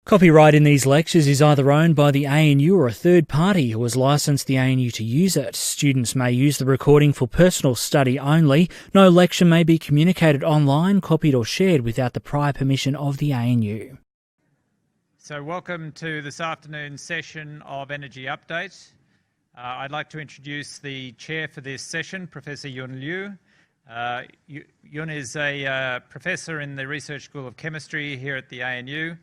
Copyright in these lectures is either owned by the ANU or a third party who has licensed the ANU to use it. Students may use the recording for personal study only. No lecture may be communicated online, copied or shared without the prior permission of the ANU. So welcome to this afternoon's session of Energy Update. I'd like to introduce the chair for this session, Professor Yun Liu. Yun is a professor in the Research School of Chemistry here at the ANU.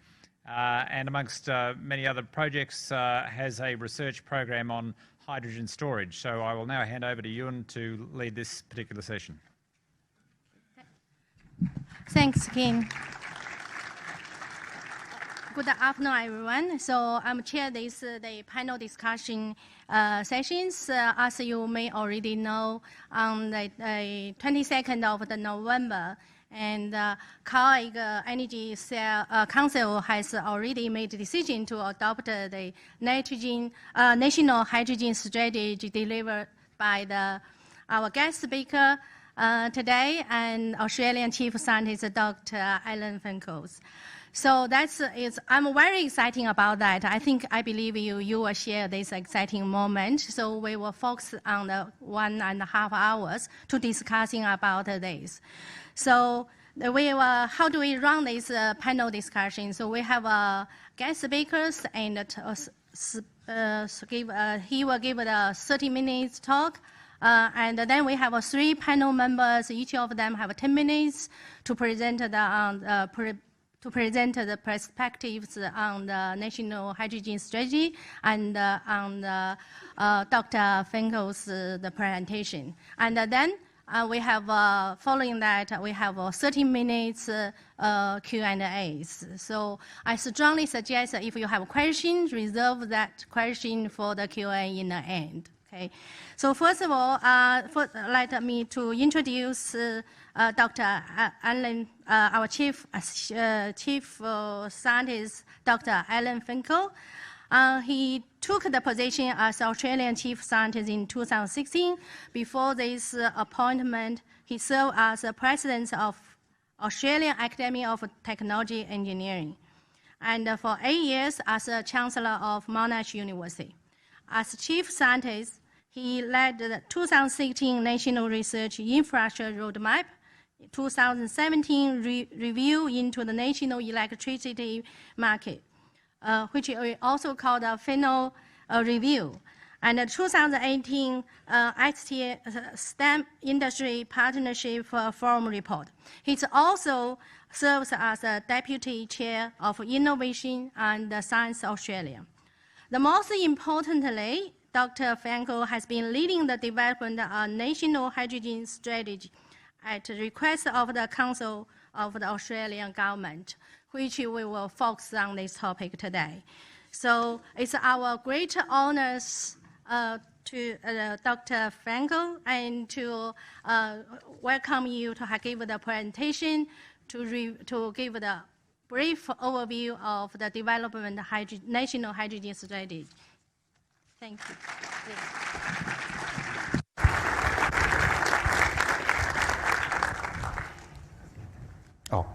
And amongst many other projects has a research program on hydrogen storage. So I will now hand over to Yun to lead this particular session. Thanks, Kim. Good afternoon, everyone. So I'm chair the panel discussion sessions. As you may already know, on the 22nd of November, and COAG Energy Council has already made a decision to adopt the national hydrogen strategy delivered by our guest speaker today, and Australian Chief Scientist Dr. Alan Finkel. So I'm very excited about that. I believe you will share this exciting moment. So we will focus on the 1.5 hours to discussing about this. So how do we run this panel discussion? So we have guest speakers, and he will give a 30 minutes talk. And then we have 3 panel members. Each of them have 10 minutes to present the perspectives on the national hydrogen strategy and on Dr. Finkel's the presentation. And then we have, following that, we have 30 minutes Q&As. So I strongly suggest that if you have questions, reserve that question for the Q&A in the end. Okay. So first of all, let me to introduce Dr. Alan, our chief scientist, Dr. Alan Finkel. He took the position as Australian chief scientist in 2016. Before this appointment, he served as the president of Australian Academy of Technology Engineering, and for 8 years as a chancellor of Monash University. As chief scientist, he led the 2016 National Research Infrastructure Roadmap, 2017 review into the national electricity market, which we also call the final review, and the 2018 STEM Industry Partnership Forum report. He also serves as a deputy chair of Innovation and Science Australia. The most importantly, Dr. Finkel has been leading the development of a national hydrogen strategy at the request of the Council of the Australian Government, which we will focus on this topic today. So it's our great honors to Dr. Finkel and to welcome you to give the presentation, to give the brief overview of the development of national hydrogen strategy. Thank you. Oh,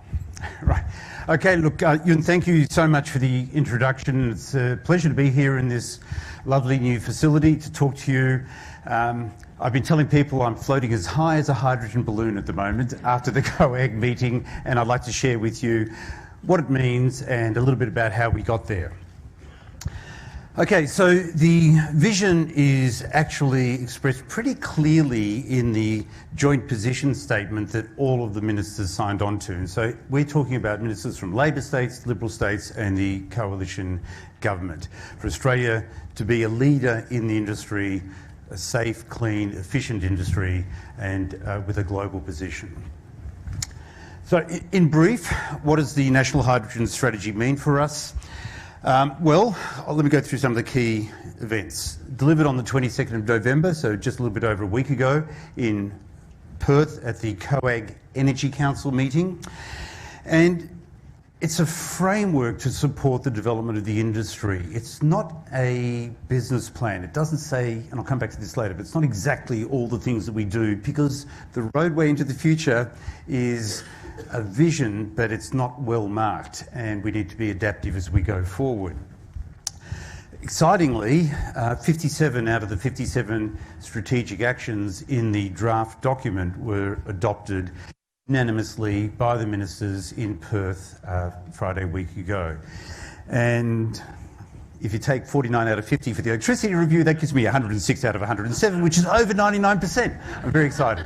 right. Okay, look, Yun, thank you so much for the introduction. It's a pleasure to be here in this lovely new facility to talk to you. I've been telling people I'm floating as high as a hydrogen balloon at the moment after the COAG meeting, and I'd like to share with you what it means and a little bit about how we got there. Okay, so the vision is actually expressed pretty clearly in the joint position statement that all of the ministers signed on to. So we're talking about ministers from Labor states, Liberal states and the coalition government. For Australia to be a leader in the industry, a safe, clean, efficient industry, and with a global position. So in brief, what does the National Hydrogen Strategy mean for us? Well, let me go through some of the key events. Delivered on the 22nd of November, so just a little bit over a week ago, in Perth at the COAG Energy Council meeting. And it's a framework to support the development of the industry. It's not a business plan. It doesn't say, and I'll come back to this later, but it's not exactly all the things that we do, because the roadway into the future is a vision, but it's not well marked, and we need to be adaptive as we go forward. Excitingly, 57 out of the 57 strategic actions in the draft document were adopted unanimously by the ministers in Perth Friday week ago. And if you take 49 out of 50 for the electricity review, that gives me 106 out of 107, which is over 99%. I'm very excited.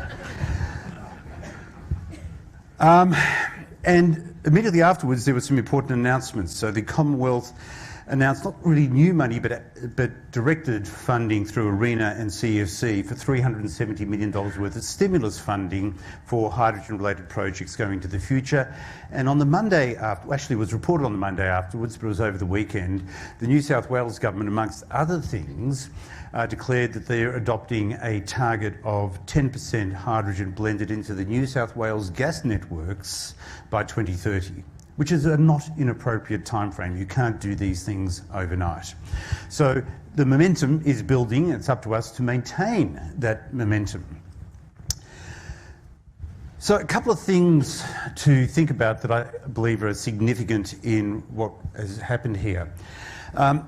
And immediately afterwards, there were some important announcements. So the Commonwealth announced not really new money, but directed funding through ARENA and CEFC for $370 million worth of stimulus funding for hydrogen-related projects going into the future. And on the Monday, actually it was reported on the Monday afterwards, but it was over the weekend, the New South Wales government, amongst other things, declared that they're adopting a target of 10% hydrogen blended into the New South Wales gas networks by 2030. Which is a not inappropriate timeframe. You can't do these things overnight. So the momentum is building. It's up to us to maintain that momentum. So a couple of things to think about that I believe are significant in what has happened here. I've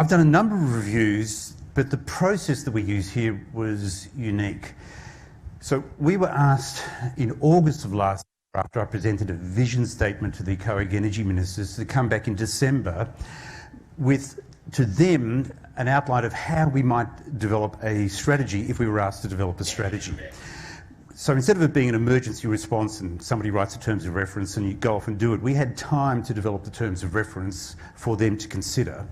done a number of reviews, but the process that we use here was unique. So we were asked in August of last year, after I presented a vision statement to the COAG Energy Ministers, to come back in December with, to them, an outline of how we might develop a strategy if we were asked to develop a strategy. So instead of it being an emergency response and somebody writes the terms of reference and you go off and do it, we had time to develop the terms of reference for them to consider.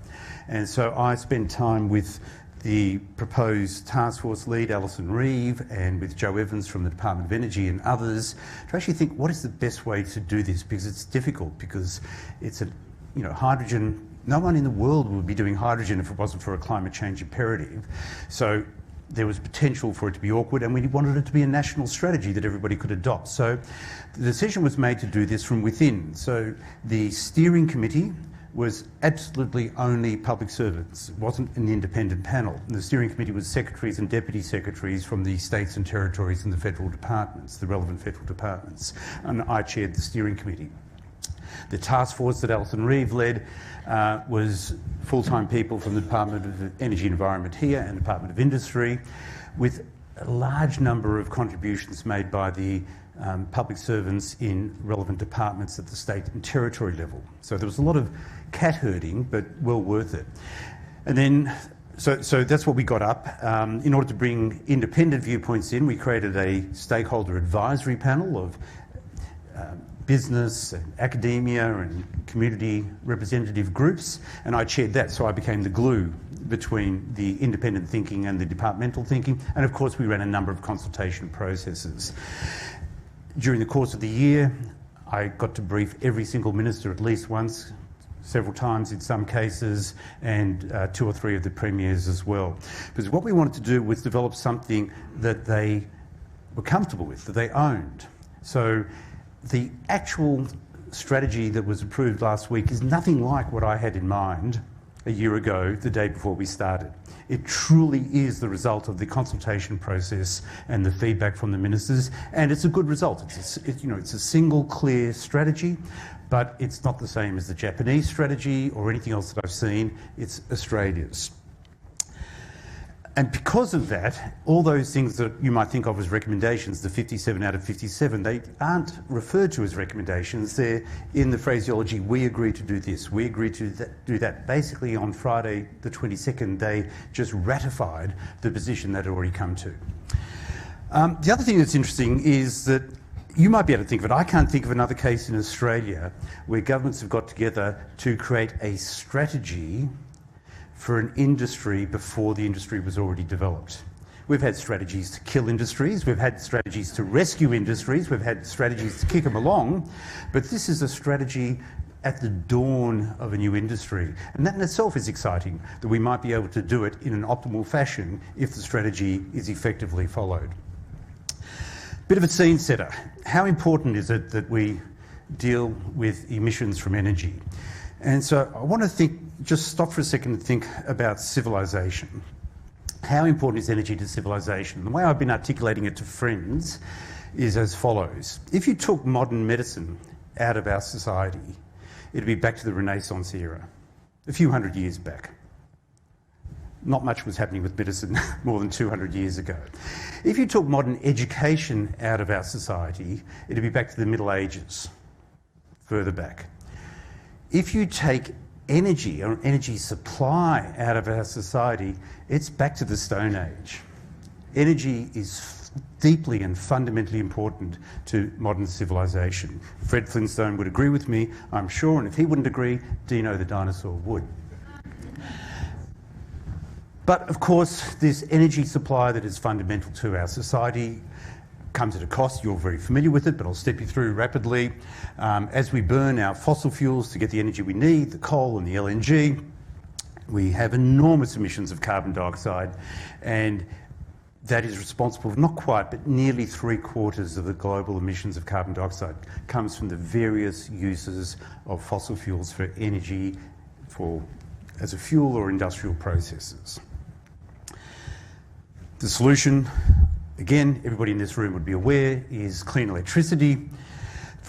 And so I spent time with the proposed task force lead, Alison Reeve, and with Joe Evans from the Department of Energy and others, to actually think what is the best way to do this, because it's difficult, because it's hydrogen. No one in the world would be doing hydrogen if it wasn't for a climate change imperative. So there was potential for it to be awkward, and we wanted it to be a national strategy that everybody could adopt. So the decision was made to do this from within. So the steering committee was absolutely only public servants. It wasn't an independent panel. And the steering committee was secretaries and deputy secretaries from the states and territories and the federal departments, the relevant federal departments. And I chaired the steering committee. The task force that Alison Reeve led was full-time people from the Department of Energy and Environment here and Department of Industry, with a large number of contributions made by the public servants in relevant departments at the state and territory level. So there was a lot of cat herding, but well worth it. And then, so that's what we got up. In order to bring independent viewpoints in, we created a stakeholder advisory panel of business, and academia and community representative groups, and I chaired that, so I became the glue between the independent thinking and the departmental thinking, and of course we ran a number of consultation processes. During the course of the year, I got to brief every single minister at least once, several times in some cases, and 2 or 3 of the premiers as well. Because what we wanted to do was develop something that they were comfortable with, that they owned. So the actual strategy that was approved last week is nothing like what I had in mind a year ago, the day before we started. It truly is the result of the consultation process and the feedback from the ministers, and it's a good result. It's a single, clear strategy, but it's not the same as the Japanese strategy or anything else that I've seen. It's Australia's. And because of that, all those things that you might think of as recommendations, the 57 out of 57, they aren't referred to as recommendations. They're in the phraseology, we agree to do this, we agree to do that. Basically, on Friday the 22nd, they just ratified the position that had already come to. The other thing that's interesting is that you might be able to think of it. I can't think of another case in Australia where governments have got together to create a strategy for an industry before the industry was already developed. We've had strategies to kill industries, we've had strategies to rescue industries, we've had strategies to kick them along, but this is a strategy at the dawn of a new industry. And that in itself is exciting, that we might be able to do it in an optimal fashion if the strategy is effectively followed. Bit of a scene setter. How important is it that we deal with emissions from energy? And so I want to just stop for a second and think about civilization. How important is energy to civilization? The way I've been articulating it to friends is as follows. If you took modern medicine out of our society, it'd be back to the Renaissance era, a few hundred years back. Not much was happening with medicine more than 200 years ago. If you took modern education out of our society, it'd be back to the Middle Ages, further back. If you take energy or energy supply out of our society, it's back to the Stone Age. Energy is deeply and fundamentally important to modern civilization. Fred Flintstone would agree with me, I'm sure, and if he wouldn't agree, Dino the dinosaur would. But of course, this energy supply that is fundamental to our society comes at a cost. You're very familiar with it, but I'll step you through rapidly. As we burn our fossil fuels to get the energy we need, the coal and the LNG, we have enormous emissions of carbon dioxide, and that is responsible for not quite, but nearly 3/4 of the global emissions of carbon dioxide comes from the various uses of fossil fuels for energy, as a fuel or industrial processes. The solution, again, everybody in this room would be aware, is clean electricity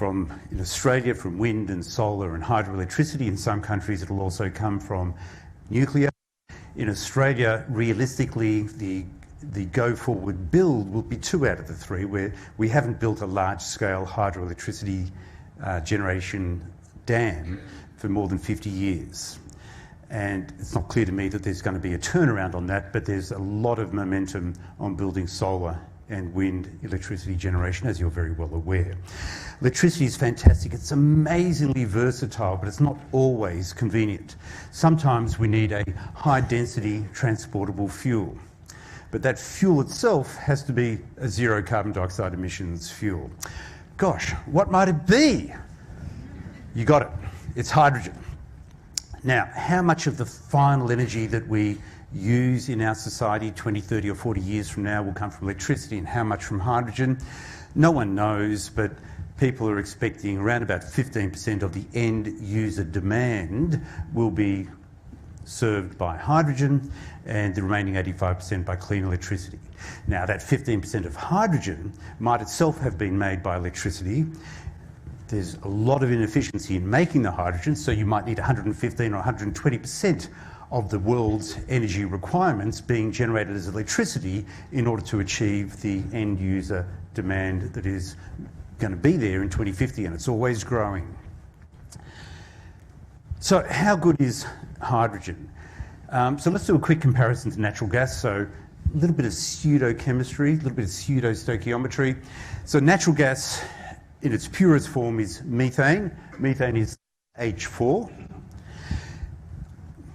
in Australia, from wind and solar and hydroelectricity. In some countries, it'll also come from nuclear. In Australia, realistically, the go-forward build will be 2 out of the 3, where we haven't built a large-scale hydroelectricity generation dam for more than 50 years. And it's not clear to me that there's going to be a turnaround on that, but there's a lot of momentum on building solar and wind electricity generation, as you're very well aware. Electricity is fantastic. It's amazingly versatile, but it's not always convenient. Sometimes we need a high-density transportable fuel. But that fuel itself has to be a zero carbon dioxide emissions fuel. Gosh, what might it be? You got it. It's hydrogen. Now, how much of the final energy that we use in our society 20, 30 or 40 years from now will come from electricity and how much from hydrogen? No one knows, but people are expecting around about 15% of the end user demand will be served by hydrogen and the remaining 85% by clean electricity. Now, that 15% of hydrogen might itself have been made by electricity. There's a lot of inefficiency in making the hydrogen, so you might need 115 or 120% of the world's energy requirements being generated as electricity in order to achieve the end user demand that is going to be there in 2050, and it's always growing. So how good is hydrogen? So let's do a quick comparison to natural gas. So a little bit of pseudo-chemistry, a little bit of pseudo-stoichiometry. So natural gas in its purest form is methane. Methane is H4.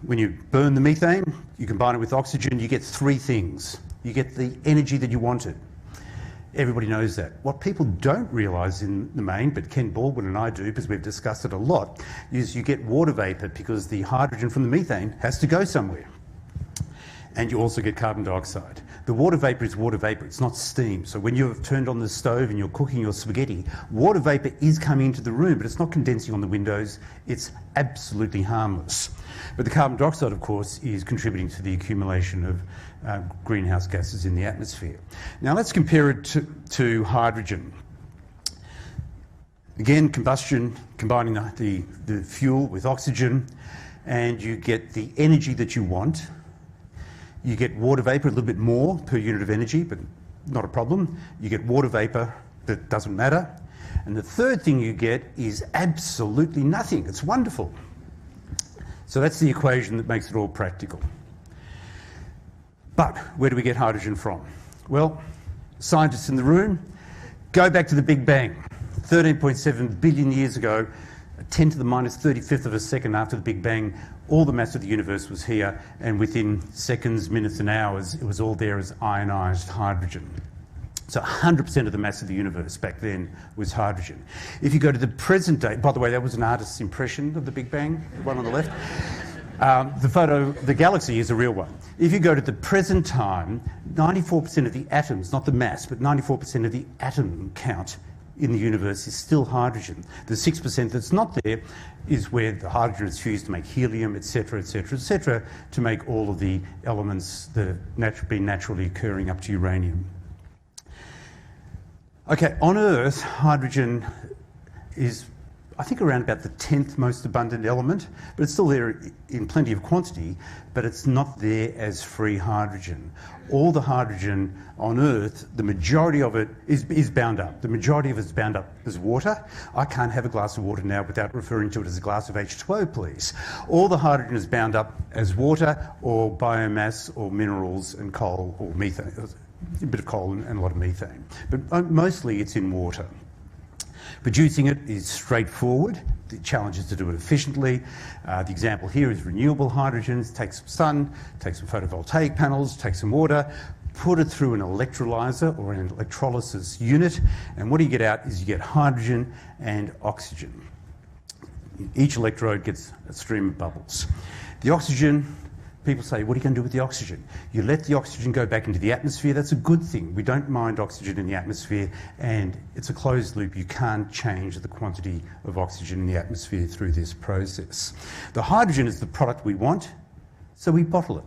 When you burn the methane, you combine it with oxygen, you get 3 things. You get the energy that you wanted. Everybody knows that. What people don't realise in the main, but Ken Baldwin and I do, because we've discussed it a lot, is you get water vapour because the hydrogen from the methane has to go somewhere. And you also get carbon dioxide. The water vapour is water vapour, it's not steam. So when you've turned on the stove and you're cooking your spaghetti, water vapour is coming into the room, but it's not condensing on the windows, it's absolutely harmless. But the carbon dioxide, of course, is contributing to the accumulation of greenhouse gases in the atmosphere. Now let's compare it to hydrogen. Again, combustion, combining the fuel with oxygen, and you get the energy that you want. You get water vapour, a little bit more per unit of energy, but not a problem. You get water vapour, that doesn't matter. And the third thing you get is absolutely nothing. It's wonderful. So that's the equation that makes it all practical. But where do we get hydrogen from? Well, scientists in the room, go back to the Big Bang. 13.7 billion years ago, 10 to the minus 35th of a second after the Big Bang, all the mass of the universe was here, and within seconds, minutes and hours, it was all there as ionised hydrogen. So 100% of the mass of the universe back then was hydrogen. If you go to the present day, by the way, that was an artist's impression of the Big Bang, the one on the left. The photo, the galaxy is a real one. If you go to the present time, 94% of the atoms, not the mass, but 94% of the atom count in the universe is still hydrogen. The 6% that's not there is where the hydrogen is fused to make helium, etc., etc., etc., to make all of the elements that have been naturally occurring up to uranium. Okay, on Earth, hydrogen is, I think, around about the 10th most abundant element, but it's still there in plenty of quantity, but it's not there as free hydrogen. All the hydrogen on Earth, the majority of it is bound up. The majority of it is bound up as water. I can't have a glass of water now without referring to it as a glass of H2O, please. All the hydrogen is bound up as water or biomass or minerals and coal or methane. A bit of coal and a lot of methane. But mostly it's in water. Producing it is straightforward. The challenge is to do it efficiently. The example here is renewable hydrogens. Take some sun, take some photovoltaic panels, take some water, put it through an electrolyser or an electrolysis unit, and what you get out is you get hydrogen and oxygen. Each electrode gets a stream of bubbles. The oxygen, people say, what are you going to do with the oxygen? You let the oxygen go back into the atmosphere. That's a good thing. We don't mind oxygen in the atmosphere, and it's a closed loop. You can't change the quantity of oxygen in the atmosphere through this process. The hydrogen is the product we want, so we bottle it.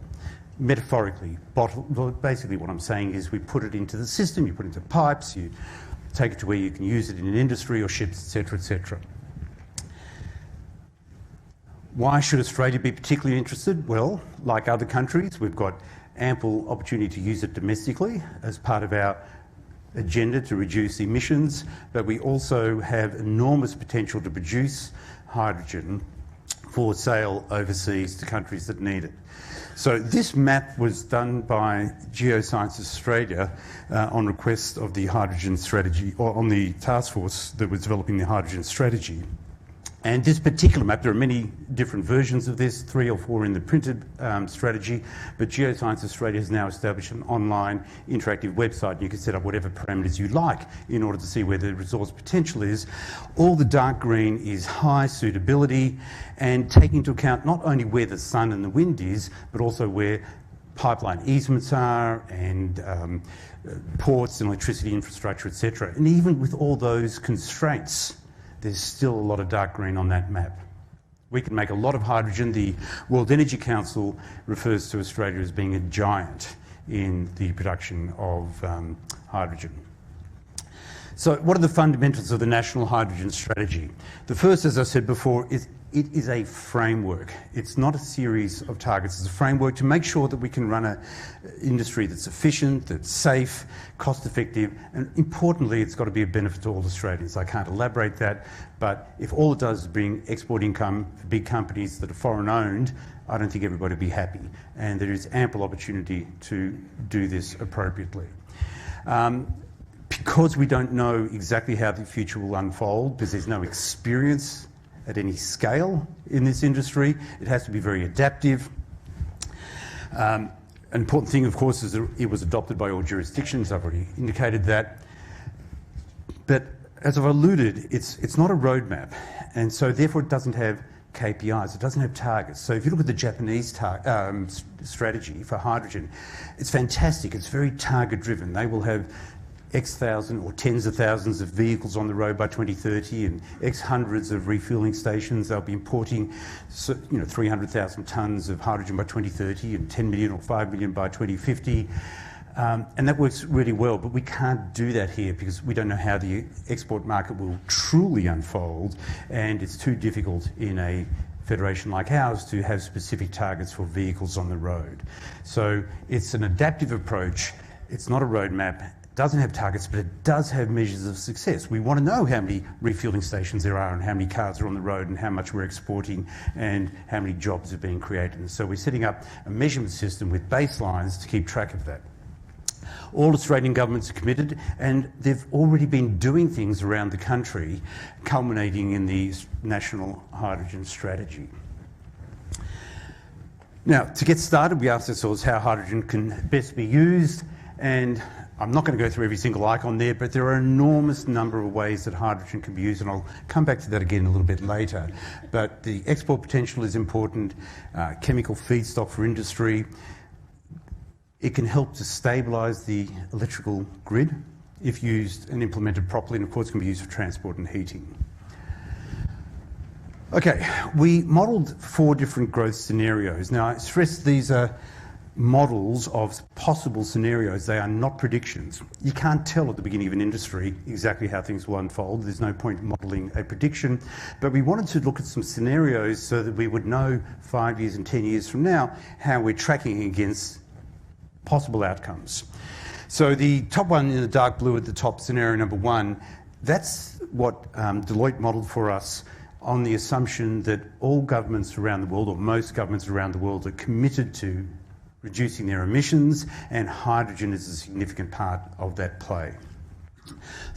Metaphorically, basically what I'm saying is we put it into the system, you put it into pipes, you take it to where you can use it in an industry or ships, etc., etc. Why should Australia be particularly interested? Well, like other countries, we've got ample opportunity to use it domestically as part of our agenda to reduce emissions, but we also have enormous potential to produce hydrogen for sale overseas to countries that need it. So this map was done by Geoscience Australia on request of the hydrogen strategy, or on the task force that was developing the hydrogen strategy. And this particular map, there are many different versions of this, 3 or 4 in the printed strategy, but Geoscience Australia has now established an online interactive website. You can set up whatever parameters you like in order to see where the resource potential is. All the dark green is high suitability and taking into account not only where the sun and the wind is, but also where pipeline easements are and ports and electricity infrastructure, etc. And even with all those constraints, there's still a lot of dark green on that map. We can make a lot of hydrogen. The World Energy Council refers to Australia as being a giant in the production of hydrogen. So what are the fundamentals of the National Hydrogen Strategy? The first, as I said before, is it is a framework. It's not a series of targets. It's a framework to make sure that we can run an industry that's efficient, that's safe, cost-effective, and importantly, it's got to be a benefit to all Australians. I can't elaborate that, but if all it does is bring export income for big companies that are foreign-owned, I don't think everybody will be happy. And there is ample opportunity to do this appropriately. Because we don't know exactly how the future will unfold, because there's no experience at any scale in this industry, it has to be very adaptive. An important thing, of course, is that it was adopted by all jurisdictions. I've already indicated that. But as I've alluded, it's not a roadmap, and so therefore it doesn't have KPIs, it doesn't have targets. So if you look at the Japanese strategy for hydrogen, it's fantastic, it's very target-driven. They will have X thousand or tens of thousands of vehicles on the road by 2030 and X hundreds of refueling stations. They'll be importing 300,000 tonnes of hydrogen by 2030 and 10 million or 5 million by 2050. And that works really well, but we can't do that here because we don't know how the export market will truly unfold, and it's too difficult in a federation like ours to have specific targets for vehicles on the road. So it's an adaptive approach. It's not a roadmap. Doesn't have targets, but it does have measures of success. We want to know how many refueling stations there are and how many cars are on the road and how much we're exporting and how many jobs are being created. And so we're setting up a measurement system with baselines to keep track of that. All Australian governments are committed, and they've already been doing things around the country, culminating in the National Hydrogen Strategy. Now, to get started, we asked ourselves how hydrogen can best be used, and I'm not going to go through every single icon there, but there are an enormous number of ways that hydrogen can be used, and I'll come back to that again a little bit later. But the export potential is important, chemical feedstock for industry. It can help to stabilise the electrical grid if used and implemented properly, and of course it can be used for transport and heating. Okay, we modelled 4 different growth scenarios. Now I stress these are models of possible scenarios. They are not predictions. You can't tell at the beginning of an industry exactly how things will unfold. There's no point modelling a prediction. But we wanted to look at some scenarios so that we would know 5 years and 10 years from now how we're tracking against possible outcomes. So the top one in the dark blue at the top, scenario number 1, that's what Deloitte modelled for us on the assumption that all governments around the world, or most governments around the world, are committed to reducing their emissions, and hydrogen is a significant part of that play.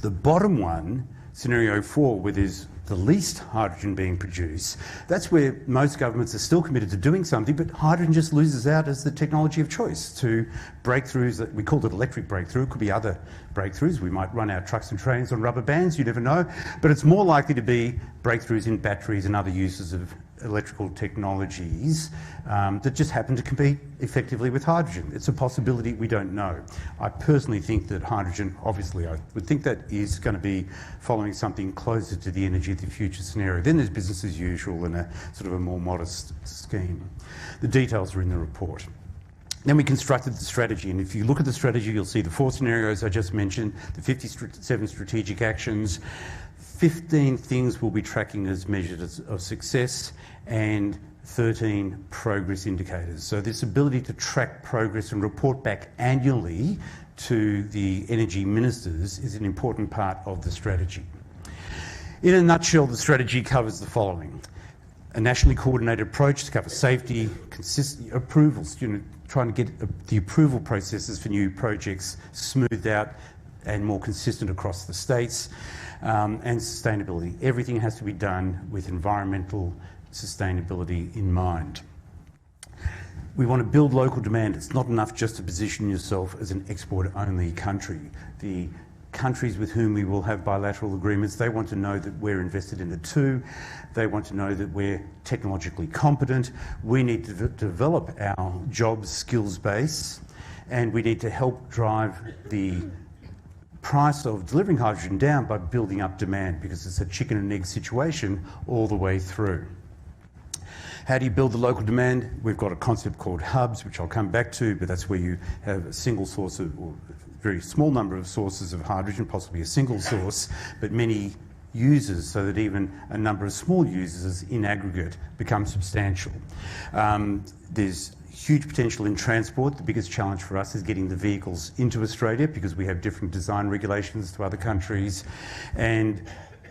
The bottom one, scenario 4, where there's the least hydrogen being produced, that's where most governments are still committed to doing something, but hydrogen just loses out as the technology of choice to breakthroughs. That we called it electric breakthrough. It could be other breakthroughs. We might run our trucks and trains on rubber bands, you never know, but it's more likely to be breakthroughs in batteries and other uses of electrical technologies that just happen to compete effectively with hydrogen. It's a possibility, we don't know. I personally think that hydrogen, obviously I would think that is going to be following something closer to the energy of the future scenario. Then there's business as usual and a sort of a more modest scheme. The details are in the report. Then we constructed the strategy, and if you look at the strategy, you'll see the 4 scenarios I just mentioned, the 57 strategic actions, 15 things we'll be tracking as measures of success, and 13 progress indicators. So this ability to track progress and report back annually to the energy ministers is an important part of the strategy. In a nutshell, the strategy covers the following: a nationally coordinated approach to cover safety, consistent approvals, trying to get the approval processes for new projects smoothed out and more consistent across the states, and sustainability. Everything has to be done with environmental sustainability in mind. We want to build local demand. It's not enough just to position yourself as an export-only country. The countries with whom we will have bilateral agreements, they want to know that we're invested in the too. They want to know that we're technologically competent. We need to develop our jobs skills base, and we need to help drive the price of delivering hydrogen down by building up demand, because it's a chicken and egg situation all the way through. How do you build the local demand? We've got a concept called hubs, which I'll come back to, but that's where you have a single source of, or a very small number of sources of hydrogen, possibly a single source, but many users, so that even a number of small users in aggregate become substantial. There's huge potential in transport. The biggest challenge for us is getting the vehicles into Australia, because we have different design regulations to other countries, and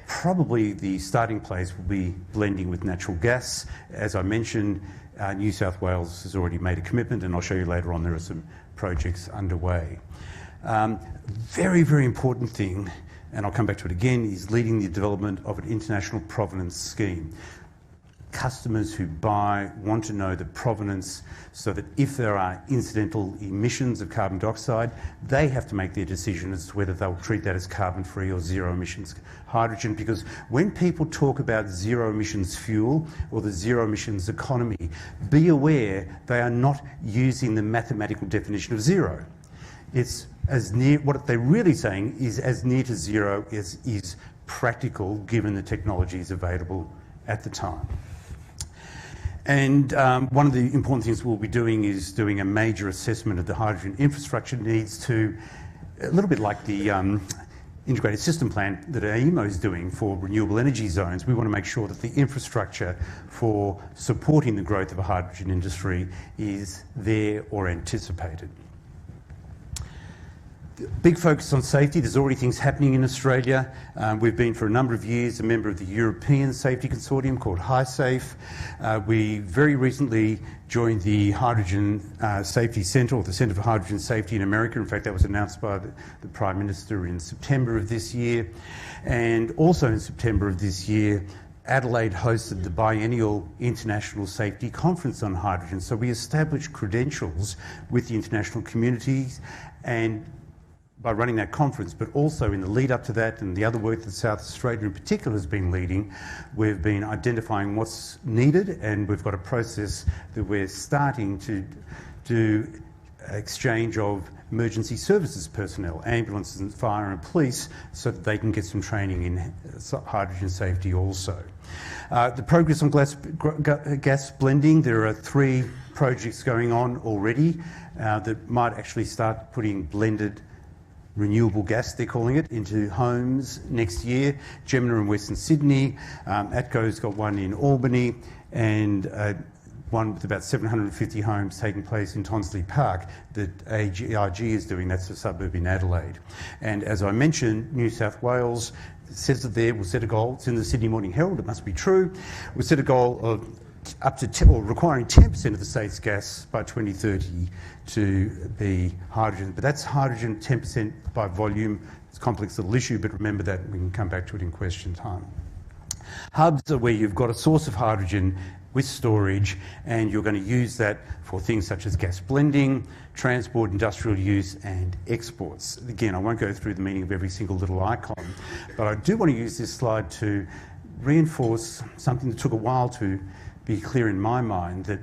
probably the starting place will be blending with natural gas. As I mentioned, New South Wales has already made a commitment, and I'll show you later on there are some projects underway. Very, very important thing, and I'll come back to it again, is leading the development of an international provenance scheme. Customers who buy want to know the provenance, so that if there are incidental emissions of carbon dioxide, they have to make their decision as to whether they'll treat that as carbon-free or zero emissions hydrogen. Because when people talk about zero emissions fuel or the zero emissions economy, be aware they are not using the mathematical definition of zero. It's as near, what they're really saying is as near to zero as is practical given the technologies available at the time. And one of the important things we'll be doing is doing a major assessment of the hydrogen infrastructure needs, to, a little bit like the integrated system plan that AEMO is doing for renewable energy zones. We want to make sure that the infrastructure for supporting the growth of a hydrogen industry is there or anticipated. Big focus on safety. There's already things happening in Australia. We've been for a number of years a member of the European Safety Consortium called HySafe. We very recently joined the Hydrogen Safety Centre, or the Centre for Hydrogen Safety in America. In fact, that was announced by the Prime Minister in September of this year. And also in September of this year, Adelaide hosted the biennial International Safety Conference on Hydrogen. So we established credentials with the international communities, and by running that conference, but also in the lead up to that and the other work that South Australia in particular has been leading, we've been identifying what's needed, and we've got a process that we're starting to do exchange of emergency services personnel, ambulances and fire and police, so that they can get some training in hydrogen safety also. The progress on gas blending, there are 3 projects going on already that might actually start putting blended renewable gas, they're calling it, into homes next year. Gemina in Western Sydney, ATCO's got one in Albany, and one with about 750 homes taking place in Tonsley Park that AGIG is doing. That's a suburb in Adelaide. And as I mentioned, New South Wales says that there, we'll set a goal. It's in the Sydney Morning Herald, it must be true. We'll set a goal of up to requiring 10% of the state's gas by 2030 to be hydrogen. But that's hydrogen 10% by volume. It's a complex little issue, but remember that we can come back to it in question time. Hubs are where you've got a source of hydrogen with storage, and you're going to use that for things such as gas blending, transport, industrial use, and exports. Again, I won't go through the meaning of every single little icon, but I do want to use this slide to reinforce something that took a while to be clear in my mind, that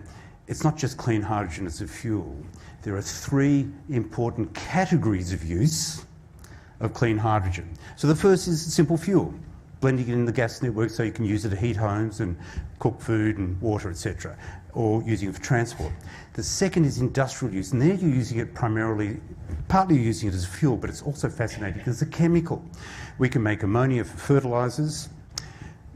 it's not just clean hydrogen as a fuel. There are three important categories of use of clean hydrogen. So the first is simple fuel, blending it in the gas network so you can use it to heat homes and cook food and water, etc., or using it for transport. The second is industrial use, and there you're using it primarily, partly you're using it as a fuel, but it's also fascinating because it's a chemical. We can make ammonia for fertilisers.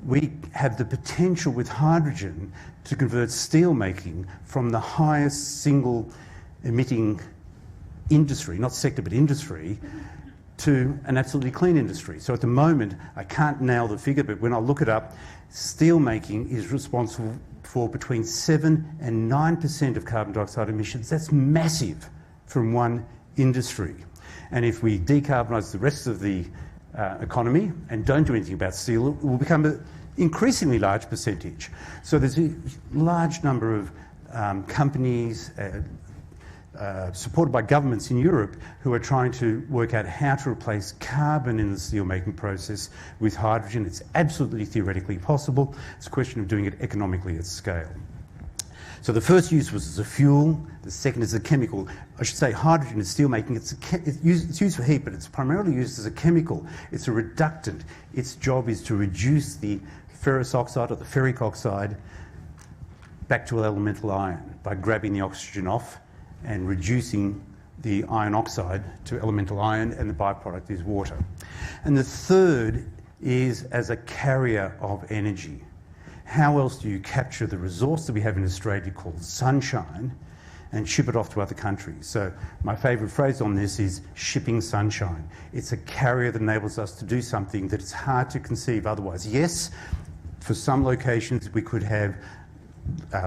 We have the potential with hydrogen to convert steel making from the highest single emitting industry, not sector but industry, to an absolutely clean industry. So at the moment, I can't nail the figure, but when I look it up, steel making is responsible for between 7 and 9% of carbon dioxide emissions. That's massive from one industry. And if we decarbonise the rest of the economy and don't do anything about steel, it will become an increasingly large percentage. So there's a large number of companies supported by governments in Europe who are trying to work out how to replace carbon in the steel-making process with hydrogen. It's absolutely theoretically possible. It's a question of doing it economically at scale. So the first use was as a fuel, the second is a chemical. I should say hydrogen in steelmaking, it's used for heat, but it's primarily used as a chemical. It's a reductant. Its job is to reduce the ferrous oxide or the ferric oxide back to elemental iron by grabbing the oxygen off and reducing the iron oxide to elemental iron, and the byproduct is water. And the third is as a carrier of energy. How else do you capture the resource that we have in Australia called sunshine and ship it off to other countries? So my favourite phrase on this is shipping sunshine. It's a carrier that enables us to do something that it's hard to conceive otherwise. Yes, for some locations we could have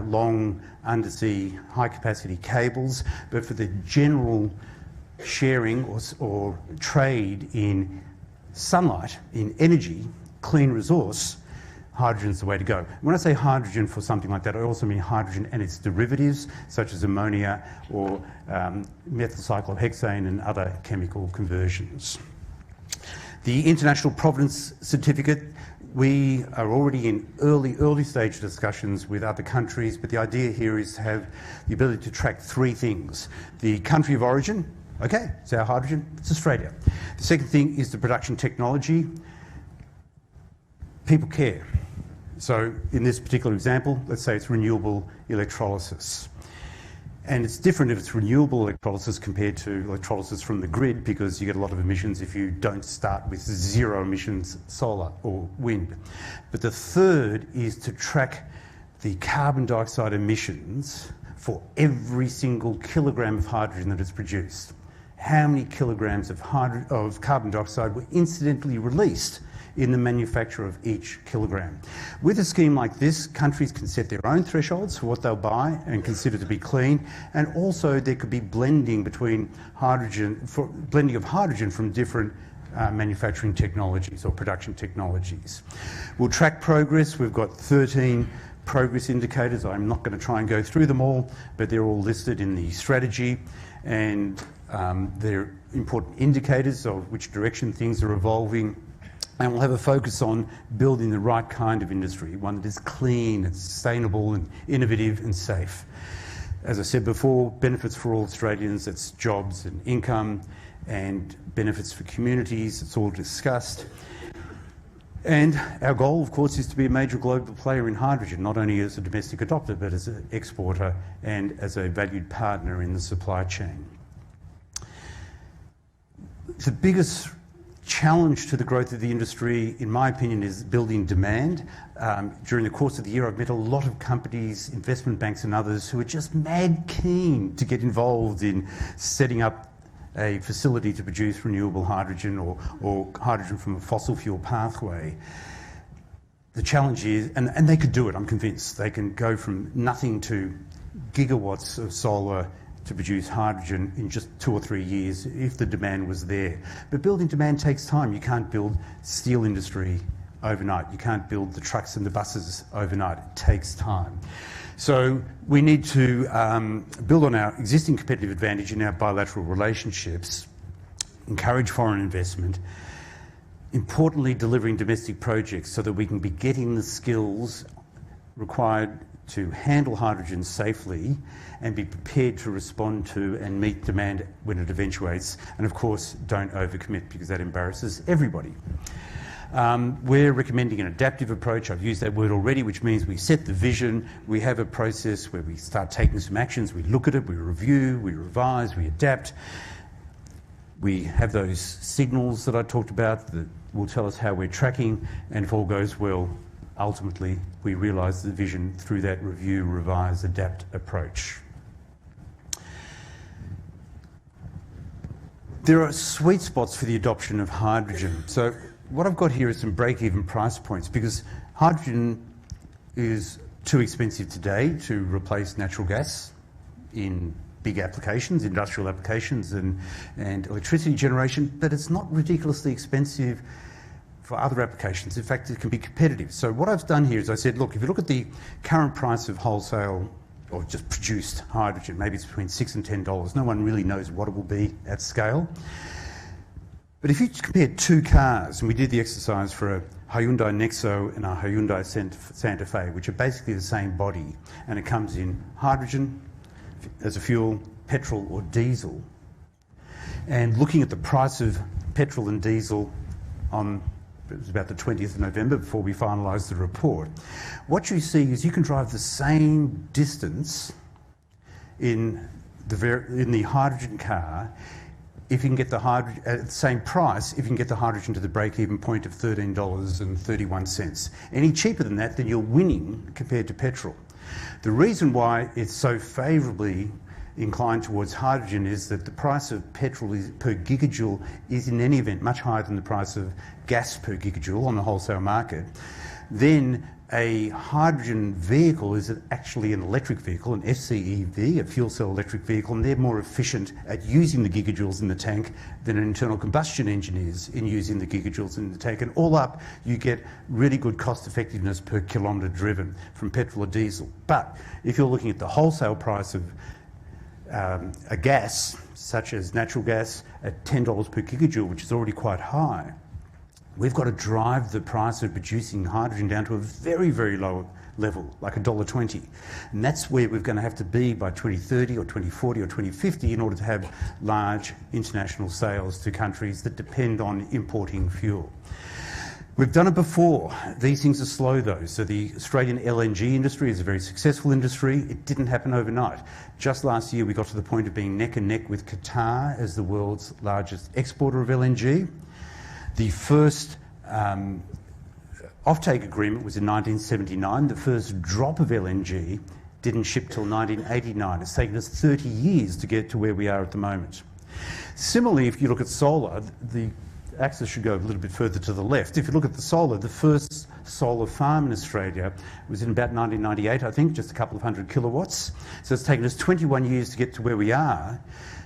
long undersea high-capacity cables, but for the general sharing or trade in sunlight, in energy, clean resource, hydrogen's the way to go. When I say hydrogen for something like that, I also mean hydrogen and its derivatives, such as ammonia or methyl cyclohexane and other chemical conversions. The International Providence Certificate, we are already in early stage discussions with other countries, but the idea here is to have the ability to track three things. The country of origin, okay, it's our hydrogen, it's Australia. The second thing is the production technology. People care. So in this particular example, let's say it's renewable electrolysis. And it's different if it's renewable electrolysis compared to electrolysis from the grid, because you get a lot of emissions if you don't start with zero emissions solar or wind. But the third is to track the carbon dioxide emissions for every single kilogram of hydrogen that is produced. How many kilograms of carbon dioxide were incidentally released in the manufacture of each kilogram. With a scheme like this, countries can set their own thresholds for what they'll buy and consider to be clean, and also there could be blending between blending of hydrogen from different manufacturing technologies or production technologies. We'll track progress. We've got 13 progress indicators. I'm not going to try and go through them all, but they're all listed in the strategy, and they're important indicators of which direction things are evolving. And we'll have a focus on building the right kind of industry, one that is clean, and sustainable and innovative and safe. As I said before, benefits for all Australians, that's jobs and income, and benefits for communities, it's all discussed. And our goal, of course, is to be a major global player in hydrogen, not only as a domestic adopter, but as an exporter and as a valued partner in the supply chain. The biggest challenge to the growth of the industry, in my opinion, is building demand. During the course of the year, I've met a lot of companies, investment banks and others who are just mad keen to get involved in setting up a facility to produce renewable hydrogen or hydrogen from a fossil fuel pathway. The challenge is, and they could do it, I'm convinced, they can go from nothing to gigawatts of solar to produce hydrogen in just 2 or 3 years if the demand was there. But building demand takes time. You can't build steel industry overnight. You can't build the trucks and the buses overnight. It takes time. So we need to build on our existing competitive advantage in our bilateral relationships, encourage foreign investment, importantly delivering domestic projects so that we can be getting the skills required to handle hydrogen safely and be prepared to respond to and meet demand when it eventuates. And of course, don't overcommit because that embarrasses everybody. We're recommending an adaptive approach. I've used that word already, which means we set the vision, we have a process where we start taking some actions, we look at it, we review, we revise, we adapt. We have those signals that I talked about that will tell us how we're tracking, and if all goes well, ultimately we realise the vision through that review, revise, adapt approach. There are sweet spots for the adoption of hydrogen. So what I've got here is some break-even price points, because hydrogen is too expensive today to replace natural gas in big applications, industrial applications and electricity generation, but it's not ridiculously expensive for other applications. In fact, it can be competitive. So what I've done here is I said, look, if you look at the current price of wholesale or just produced hydrogen, maybe it's between $6 and $10. No one really knows what it will be at scale. But if you compare two cars, and we did the exercise for a Hyundai Nexo and a Hyundai Santa Fe, which are basically the same body, and it comes in hydrogen as a fuel, petrol or diesel, and looking at the price of petrol and diesel on, it was about the 20th of November before we finalised the report, what you see is you can drive the same distance in the hydrogen car if you can get the hydrogen at the same price, if you can get the hydrogen to the break-even point of $13.31. Any cheaper than that, then you're winning compared to petrol. The reason why it's so favourably inclined towards hydrogen is that the price of petrol per gigajoule is in any event much higher than the price of gas per gigajoule on the wholesale market. Then a hydrogen vehicle is actually an electric vehicle, an FCEV, a fuel cell electric vehicle, and they're more efficient at using the gigajoules in the tank than an internal combustion engine is in using the gigajoules in the tank. And all up, you get really good cost effectiveness per kilometre driven from petrol or diesel. But if you're looking at the wholesale price of a gas, such as natural gas, at $10 per gigajoule, which is already quite high, we've got to drive the price of producing hydrogen down to a very, very low level, like $1.20. And that's where we're going to have to be by 2030 or 2040 or 2050 in order to have large international sales to countries that depend on importing fuel. We've done it before. These things are slow though. So the Australian LNG industry is a very successful industry. It didn't happen overnight. Just last year we got to the point of being neck and neck with Qatar as the world's largest exporter of LNG. The first offtake agreement was in 1979. The first drop of LNG didn't ship till 1989. It's taken us 30 years to get to where we are at the moment. Similarly, if you look at solar, the axis should go a little bit further to the left. If you look at the solar, the first solar farm in Australia was in about 1998, I think, just a couple of hundred kilowatts. So it's taken us 21 years to get to where we are,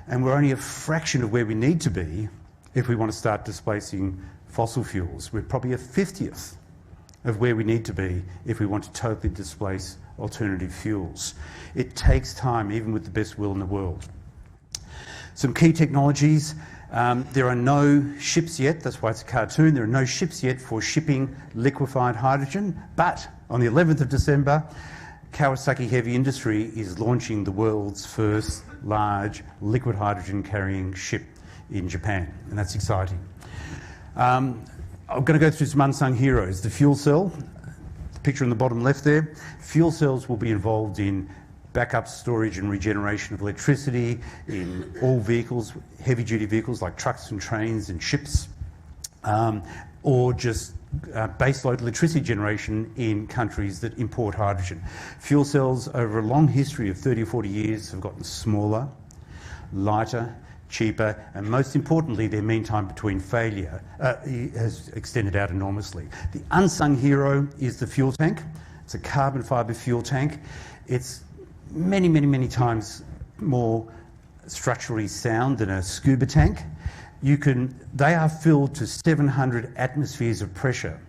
and we're only a fraction of where we need to be if we want to start displacing fossil fuels. We're probably a 50th of where we need to be if we want to totally displace alternative fuels. It takes time, even with the best will in the world. Some key technologies. There are no ships yet, that's why it's a cartoon, there are no ships yet for shipping liquefied hydrogen, but on the 11th of December, Kawasaki Heavy Industry is launching the world's first large liquid hydrogen carrying ship in Japan, and that's exciting. I'm going to go through some unsung heroes. The fuel cell, the picture in the bottom left there. Fuel cells will be involved in backup storage and regeneration of electricity in all vehicles, heavy-duty vehicles like trucks and trains and ships, or just baseload electricity generation in countries that import hydrogen. Fuel cells, over a long history of 30 or 40 years, have gotten smaller, lighter, cheaper, and most importantly, their mean time between failure has extended out enormously. The unsung hero is the fuel tank. It's a carbon fibre fuel tank. It's many, many, many times more structurally sound than a scuba tank. They are filled to 700 atmospheres of pressure.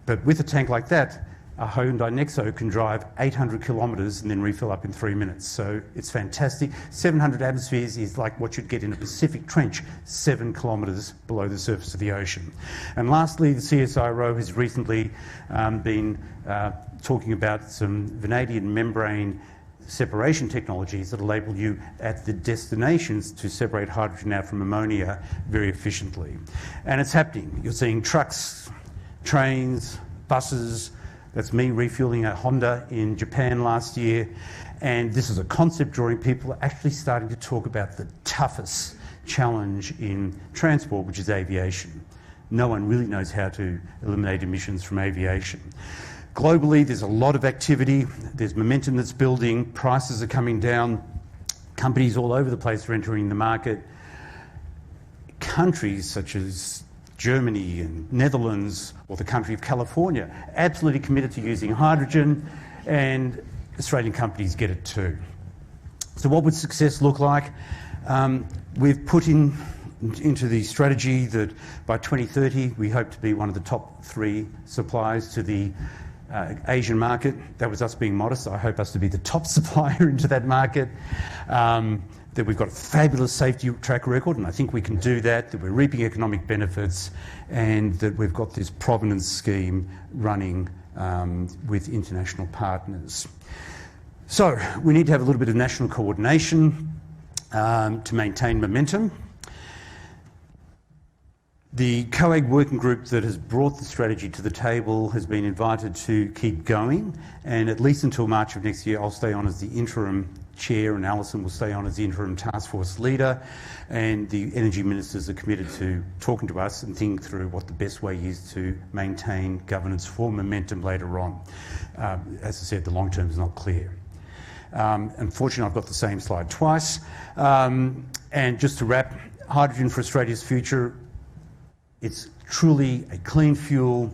But with a tank like that, a Hyundai Nexo can drive 800 kilometres and then refill up in 3 minutes. So it's fantastic. 700 atmospheres is like what you'd get in a Pacific trench, 7 kilometres below the surface of the ocean. And lastly, the CSIRO has recently been talking about some vanadium membrane separation technologies that enable you at the destinations to separate hydrogen out from ammonia very efficiently. And it's happening. You're seeing trucks, trains, buses. That's me refueling a Honda in Japan last year. And this is a concept drawing. People are actually starting to talk about the toughest challenge in transport, which is aviation. No one really knows how to eliminate emissions from aviation. Globally, there's a lot of activity. There's momentum that's building. Prices are coming down. Companies all over the place are entering the market. Countries such as Germany and Netherlands, or the country of California, absolutely committed to using hydrogen, and Australian companies get it too. So what would success look like? We've put into the strategy that by 2030 we hope to be one of the top 3 suppliers to the Asian market. That was us being modest. I hope us to be the top supplier into that market. That we've got a fabulous safety track record, and I think we can do that, that we're reaping economic benefits, and that we've got this provenance scheme running with international partners. So we need to have a little bit of national coordination to maintain momentum. The COAG working group that has brought the strategy to the table has been invited to keep going, and at least until March of next year I'll stay on as the interim chair, and Alison will stay on as the interim task force leader, and the energy ministers are committed to talking to us and thinking through what the best way is to maintain governance for momentum later on. As I said, the long term is not clear. Unfortunately, I've got the same slide twice. And just to wrap, hydrogen for Australia's future. It's truly a clean fuel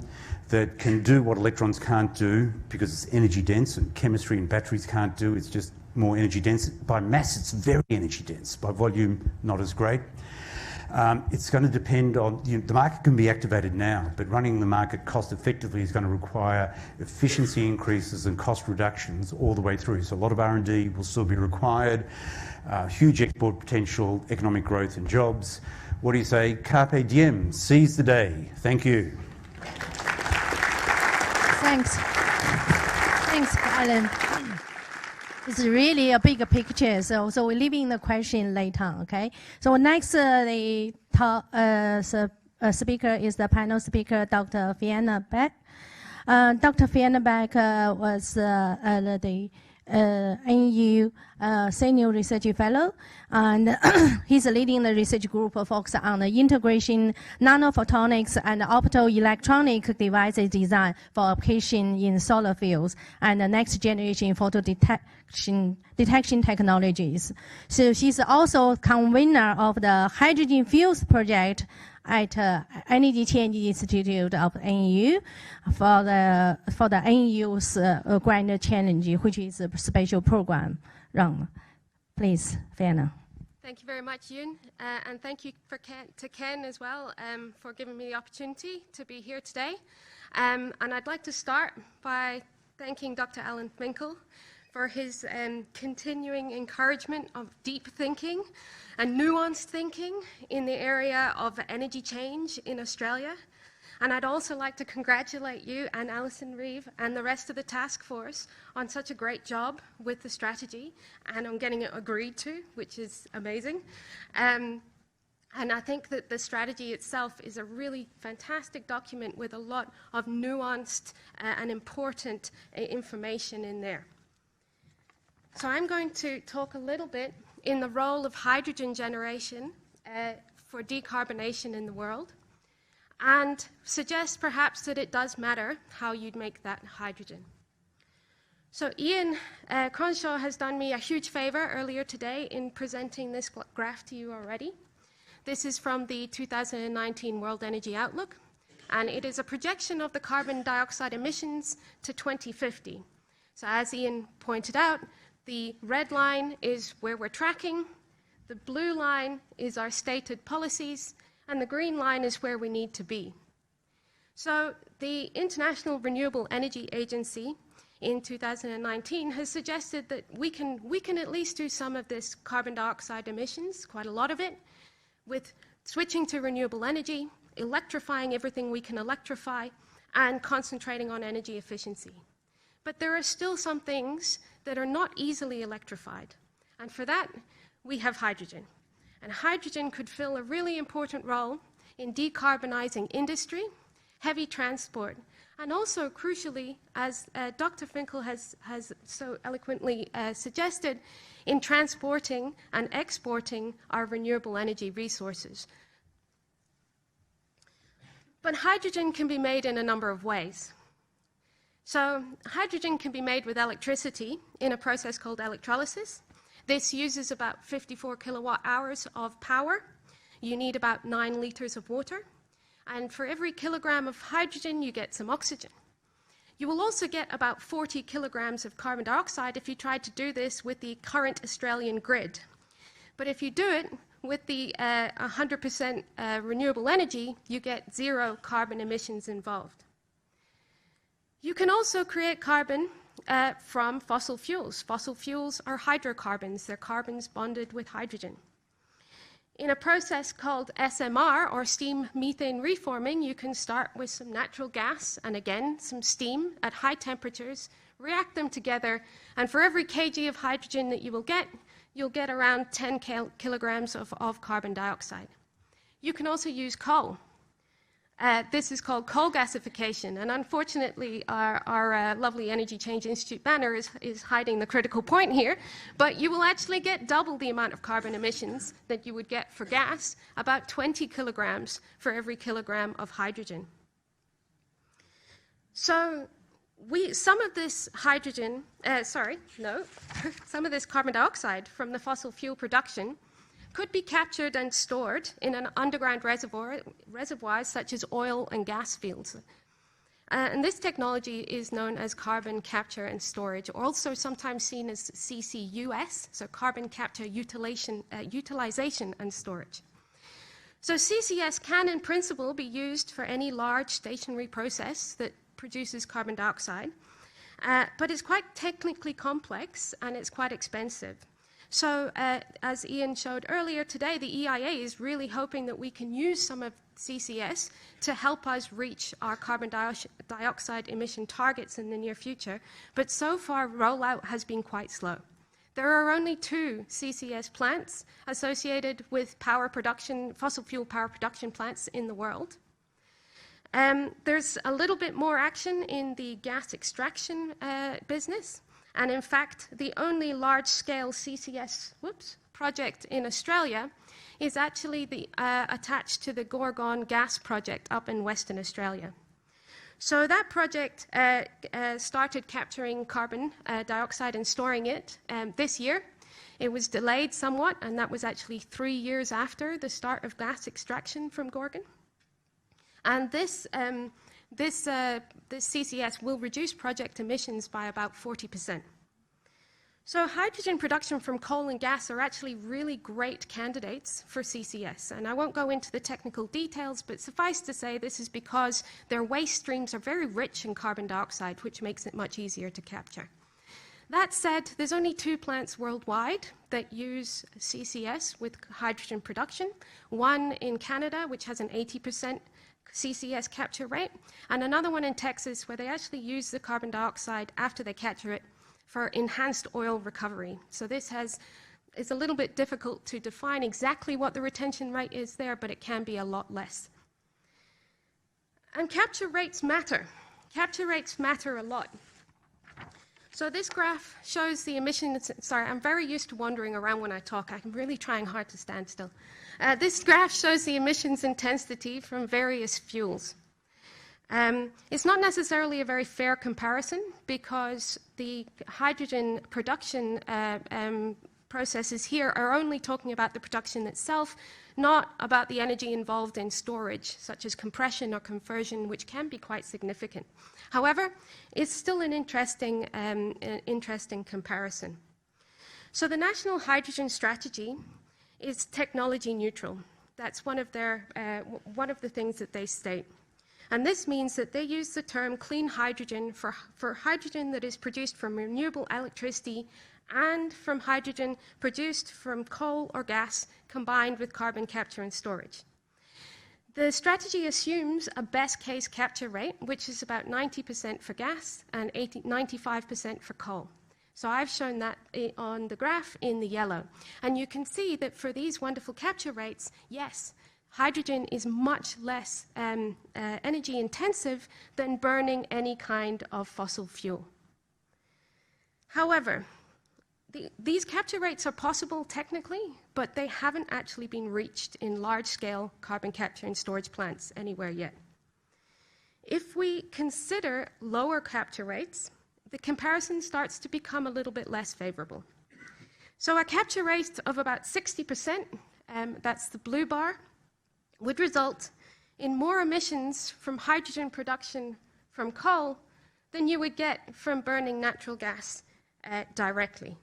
that can do what electrons can't do because it's energy dense, and chemistry and batteries can't do. It's just more energy dense. By mass, it's very energy dense. By volume, not as great. It's going to depend on, the market can be activated now, but running the market cost effectively is going to require efficiency increases and cost reductions all the way through. So a lot of R&D will still be required, huge export potential, economic growth and jobs. What do you say? Carpe diem, seize the day. Thank you. Thanks, Alan. It's really a big picture, so we're leaving the question later, okay? So next, the speaker is the panel speaker, Dr. Fiona Beck. Dr. Fiona Beck was the NU Senior Research Fellow, and he's leading the research group focused on the integration, nanophotonics, and optoelectronic devices design for application in solar fields and the next generation photo detection technologies. So she's also convener of the Hydrogen Fuels Project at Energy Change Institute of NU for the NU's Grand Challenge, which is a special program run. Please, Fiona. Thank you very much, Yun, and thank you to Ken as well for giving me the opportunity to be here today. And I'd like to start by thanking Dr. Alan Finkel for his continuing encouragement of deep thinking and nuanced thinking in the area of energy change in Australia. And I'd also like to congratulate you and Alison Reeve and the rest of the task force on such a great job with the strategy and on getting it agreed to, which is amazing. And I think that the strategy itself is a really fantastic document with a lot of nuanced and important information in there. So I'm going to talk a little bit in the role of hydrogen generation for decarbonation in the world, and suggest perhaps that it does matter how you'd make that hydrogen. So Ian Cronshaw has done me a huge favor earlier today in presenting this graph to you already. This is from the 2019 World Energy Outlook, and it is a projection of the carbon dioxide emissions to 2050. So as Ian pointed out, the red line is where we're tracking, the blue line is our stated policies, and the green line is where we need to be. So the International Renewable Energy Agency in 2019 has suggested that we can at least do some of this carbon dioxide emissions, quite a lot of it, with switching to renewable energy, electrifying everything we can electrify, and concentrating on energy efficiency. But there are still some things that are not easily electrified. And for that, we have hydrogen. And hydrogen could fill a really important role in decarbonizing industry, heavy transport, and also, crucially, as Dr. Finkel has so eloquently suggested, in transporting and exporting our renewable energy resources. But hydrogen can be made in a number of ways. So hydrogen can be made with electricity in a process called electrolysis. This uses about 54 kilowatt hours of power. You need about 9 liters of water. And for every kilogram of hydrogen, you get some oxygen. You will also get about 40 kilograms of carbon dioxide if you tried to do this with the current Australian grid. But if you do it with the 100% renewable energy, you get 0 carbon emissions involved. You can also create carbon from fossil fuels. Fossil fuels are hydrocarbons. They're carbons bonded with hydrogen. In a process called SMR, or steam methane reforming, you can start with some natural gas and, again, some steam at high temperatures, react them together, and for every kg of hydrogen that you will get, you'll get around 10 kilograms of carbon dioxide. You can also use coal. This is called coal gasification, and unfortunately our lovely Energy Change Institute banner is hiding the critical point here, but you will actually get double the amount of carbon emissions that you would get for gas, about 20 kilograms for every kilogram of hydrogen. So some of this hydrogen, some of this carbon dioxide from the fossil fuel production could be captured and stored in an underground reservoirs such as oil and gas fields. And this technology is known as carbon capture and storage, or also sometimes seen as CCUS, so carbon capture utilization and storage. So CCS can in principle be used for any large stationary process that produces carbon dioxide, but it's quite technically complex and it's quite expensive. So as Ian showed earlier today, the EIA is really hoping that we can use some of CCS to help us reach our carbon dioxide emission targets in the near future. But so far, rollout has been quite slow. There are only 2 CCS plants associated with power production, fossil fuel power production plants in the world. There's a little bit more action in the gas extraction business. And in fact, the only large-scale CCS project in Australia is actually attached to the Gorgon gas project up in Western Australia. So that project started capturing carbon dioxide and storing it this year. It was delayed somewhat, and that was actually 3 years after the start of gas extraction from Gorgon. And this CCS will reduce project emissions by about 40%. So hydrogen production from coal and gas are actually really great candidates for CCS. And I won't go into the technical details, but suffice to say this is because their waste streams are very rich in carbon dioxide, which makes it much easier to capture. That said, there's only 2 plants worldwide that use CCS with hydrogen production. One in Canada, which has an 80% CCS capture rate, and another one in Texas where they actually use the carbon dioxide after they capture it for enhanced oil recovery. So this has is a little bit difficult to define exactly what the retention rate is there, but it can be a lot less. And capture rates matter. Capture rates matter a lot. So this graph shows the emissions. Sorry, I'm very used to wandering around when I talk. I'm really trying hard to stand still. This graph shows the emissions intensity from various fuels. It's not necessarily a very fair comparison because the hydrogen production processes here are only talking about the production itself, not about the energy involved in storage, such as compression or conversion, which can be quite significant. However, it's still an interesting comparison. So the National Hydrogen Strategy is technology neutral. That's one of the things that they state. And this means that they use the term clean hydrogen for hydrogen that is produced from renewable electricity and from hydrogen produced from coal or gas combined with carbon capture and storage. The strategy assumes a best case capture rate, which is about 90% for gas and 95% for coal. So I've shown that on the graph in the yellow. And you can see that for these wonderful capture rates, yes, hydrogen is much less energy intensive than burning any kind of fossil fuel. However, these capture rates are possible technically, but they haven't actually been reached in large-scale carbon capture and storage plants anywhere yet. If we consider lower capture rates, the comparison starts to become a little bit less favorable. So a capture rate of about 60%, that's the blue bar, would result in more emissions from hydrogen production from coal than you would get from burning natural gas directly.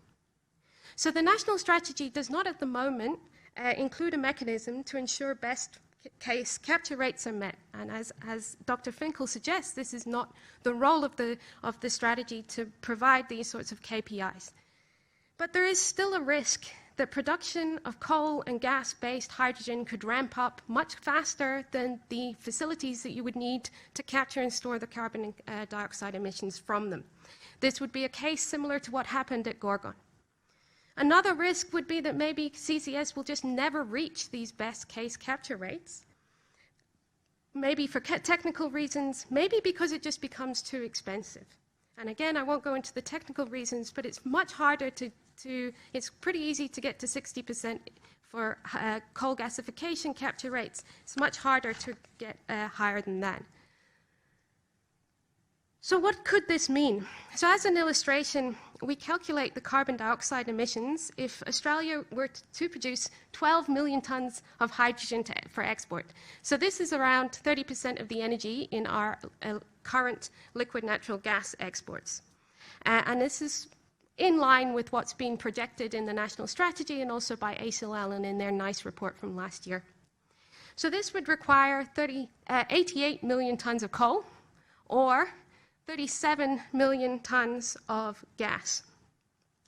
So the national strategy does not at the moment include a mechanism to ensure best case capture rates are met. And as Dr. Finkel suggests, this is not the role of the strategy to provide these sorts of KPIs. But there is still a risk that production of coal and gas-based hydrogen could ramp up much faster than the facilities that you would need to capture and store the carbon dioxide emissions from them. This would be a case similar to what happened at Gorgon. Another risk would be that maybe CCS will just never reach these best case capture rates, maybe for technical reasons, maybe because it just becomes too expensive. And again, I won't go into the technical reasons, but it's much harder it's pretty easy to get to 60% for coal gasification capture rates. It's much harder to get higher than that. So what could this mean? So as an illustration, we calculate the carbon dioxide emissions if Australia were to produce 12 million tonnes of hydrogen for export. So this is around 30% of the energy in our current liquid natural gas exports. And this is in line with what's been projected in the national strategy and also by ACIL Allen in their NICE report from last year. So this would require 88 million tonnes of coal or 37 million tonnes of gas.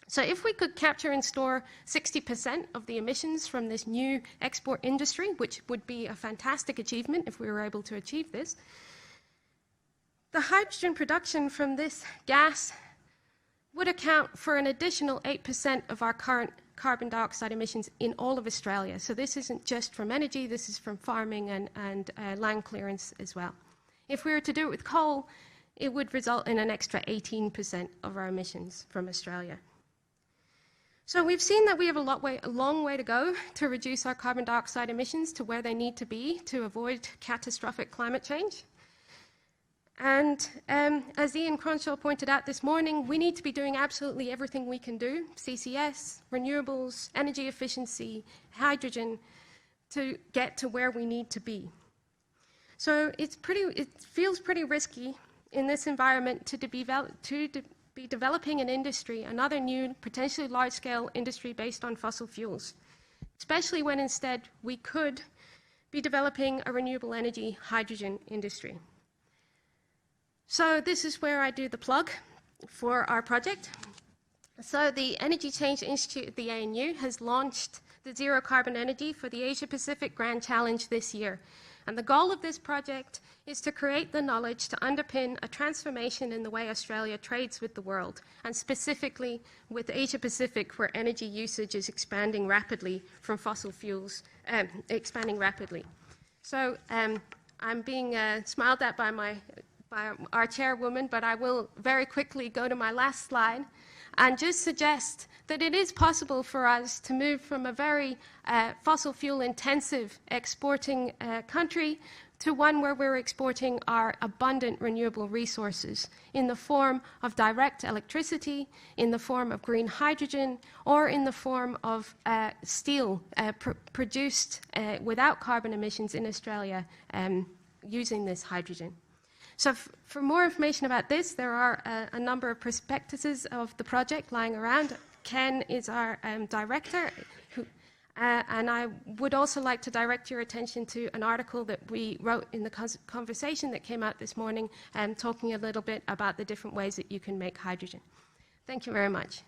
So if we could capture and store 60% of the emissions from this new export industry, which would be a fantastic achievement if we were able to achieve this, the hydrogen production from this gas would account for an additional 8% of our current carbon dioxide emissions in all of Australia. So this isn't just from energy, this is from farming and land clearance as well. If we were to do it with coal, it would result in an extra 18% of our emissions from Australia. So we've seen that we have a long way to go to reduce our carbon dioxide emissions to where they need to be to avoid catastrophic climate change. And as Ian Cronshaw pointed out this morning, we need to be doing absolutely everything we can do, CCS, renewables, energy efficiency, hydrogen, to get to where we need to be. So it feels pretty risky in this environment to be developing an industry, another new, potentially large-scale industry based on fossil fuels, especially when instead we could be developing a renewable energy hydrogen industry. So this is where I do the plug for our project. So the Energy Change Institute at the ANU has launched the Zero Carbon Energy for the Asia Pacific Grand Challenge this year. And the goal of this project is to create the knowledge to underpin a transformation in the way Australia trades with the world, and specifically with Asia Pacific, where energy usage is expanding rapidly from fossil fuels, So I'm being smiled at by our chairwoman, but I will very quickly go to my last slide and just suggest that it is possible for us to move from a very fossil fuel intensive exporting country to one where we're exporting our abundant renewable resources in the form of direct electricity, in the form of green hydrogen, or in the form of steel produced without carbon emissions in Australia using this hydrogen. So for more information about this, there are a number of prospectuses of the project lying around. Ken is our director, and I would also like to direct your attention to an article that we wrote in the conversation that came out this morning, talking a little bit about the different ways that you can make hydrogen. Thank you very much.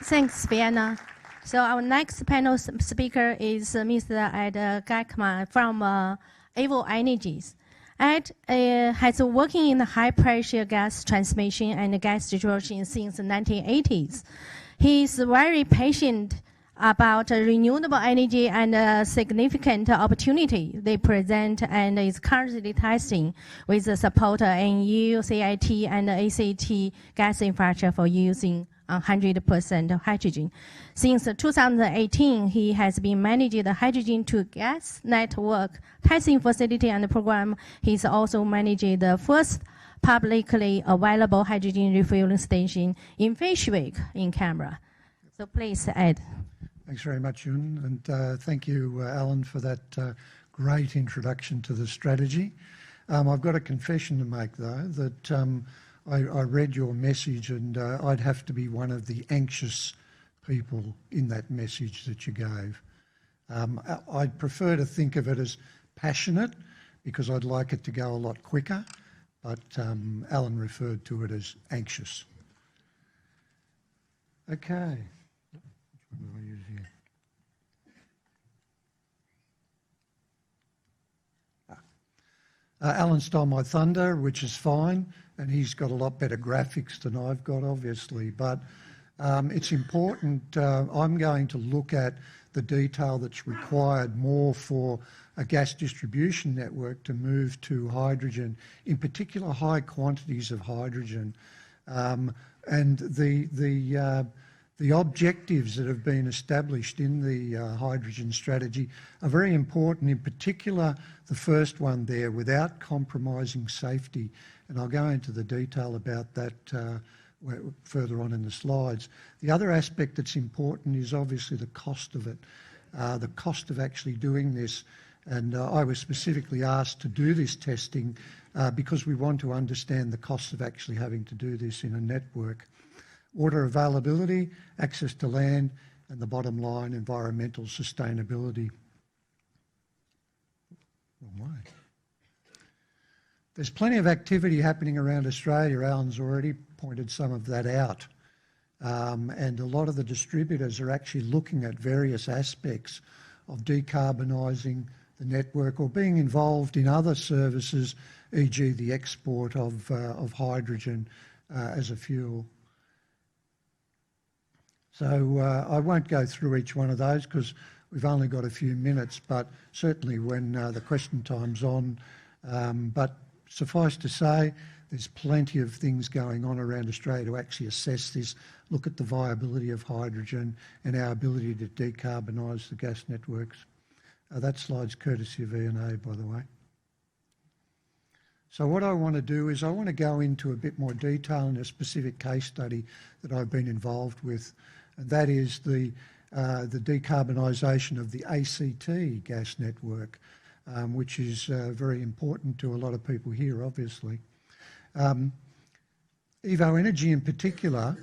Thanks, Vienna. So our next panel speaker is Mr. Ed Gakman from Avo Energies. Ed has been working in the high-pressure gas transmission and gas distribution since the 1980s. He is very passionate about renewable energy and significant opportunity they present, and is currently testing with the support NU, CIT, and ACT gas infrastructure for using 100% hydrogen. Since 2018, he has been managing the hydrogen to gas network testing facility and program. He's also managing the first publicly available hydrogen refueling station in Fishwick in Canberra. So please, Ed. Thanks very much, Yun, and thank you, Alan, for that great introduction to the strategy. I've got a confession to make, though, that I read your message, and I'd have to be one of the anxious people in that message that you gave. I'd prefer to think of it as passionate, because I'd like it to go a lot quicker, but Alan referred to it as anxious. Okay. Which one do I use here? Alan stole my thunder, which is fine, and he's got a lot better graphics than I've got, obviously, but it's important. I'm going to look at the detail that's required more for a gas distribution network to move to hydrogen, in particular high quantities of hydrogen, and the objectives that have been established in the hydrogen strategy are very important, in particular the first one there, without compromising safety. And I'll go into the detail about that further on in the slides. The other aspect that's important is obviously the cost of it, the cost of actually doing this. And I was specifically asked to do this testing because we want to understand the cost of actually having to do this in a network. Water availability, access to land, and the bottom line, environmental sustainability. Wrong way. There's plenty of activity happening around Australia. Alan's already pointed some of that out. And a lot of the distributors are actually looking at various aspects of decarbonising the network or being involved in other services, e.g. the export of hydrogen as a fuel. So I won't go through each one of those because we've only got a few minutes, but certainly when the question time's on. But suffice to say, there's plenty of things going on around Australia to actually assess this, look at the viability of hydrogen and our ability to decarbonise the gas networks. That slide's courtesy of E&A, by the way. So what I want to do is I want to go into a bit more detail in a specific case study that I've been involved with, and that is the decarbonisation of the ACT gas network, which is very important to a lot of people here, obviously. Evo Energy in particular